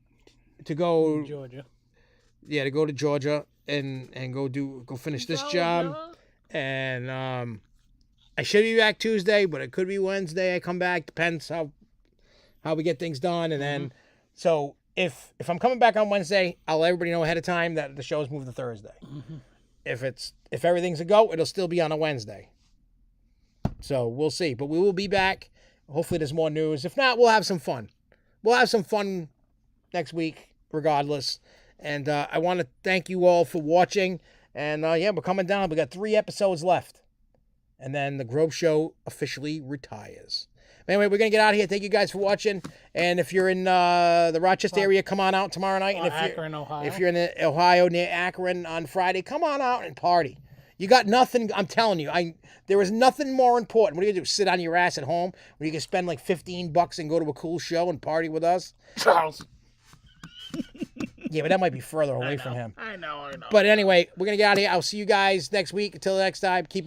go... Georgia. Yeah, to go to Georgia and go finish this job. And I should be back Tuesday, but it could be Wednesday. I come back. Depends how we get things done. And then, so if I'm coming back on Wednesday, I'll let everybody know ahead of time that the show is moved to Thursday. Mm-hmm. If everything's a go, it'll still be on a Wednesday. So we'll see. But we will be back. Hopefully there's more news. If not, we'll have some fun. We'll have some fun next week, regardless. And I want to thank you all for watching. And we're coming down. We got 3 episodes left. And then the Grove Show officially retires. Anyway, we're going to get out of here. Thank you guys for watching. And if you're in the Rochester area, come on out tomorrow night. And Akron, Ohio. If you're in Ohio near Akron on Friday, come on out and party. You got nothing. I'm telling you, there is nothing more important. What are you gonna do? Sit on your ass at home where you can spend like $15 and go to a cool show and party with us? Charles. Yeah, but that might be further away from him. I know. But anyway, we're gonna get out of here. I'll see you guys next week. Until next time, keep on.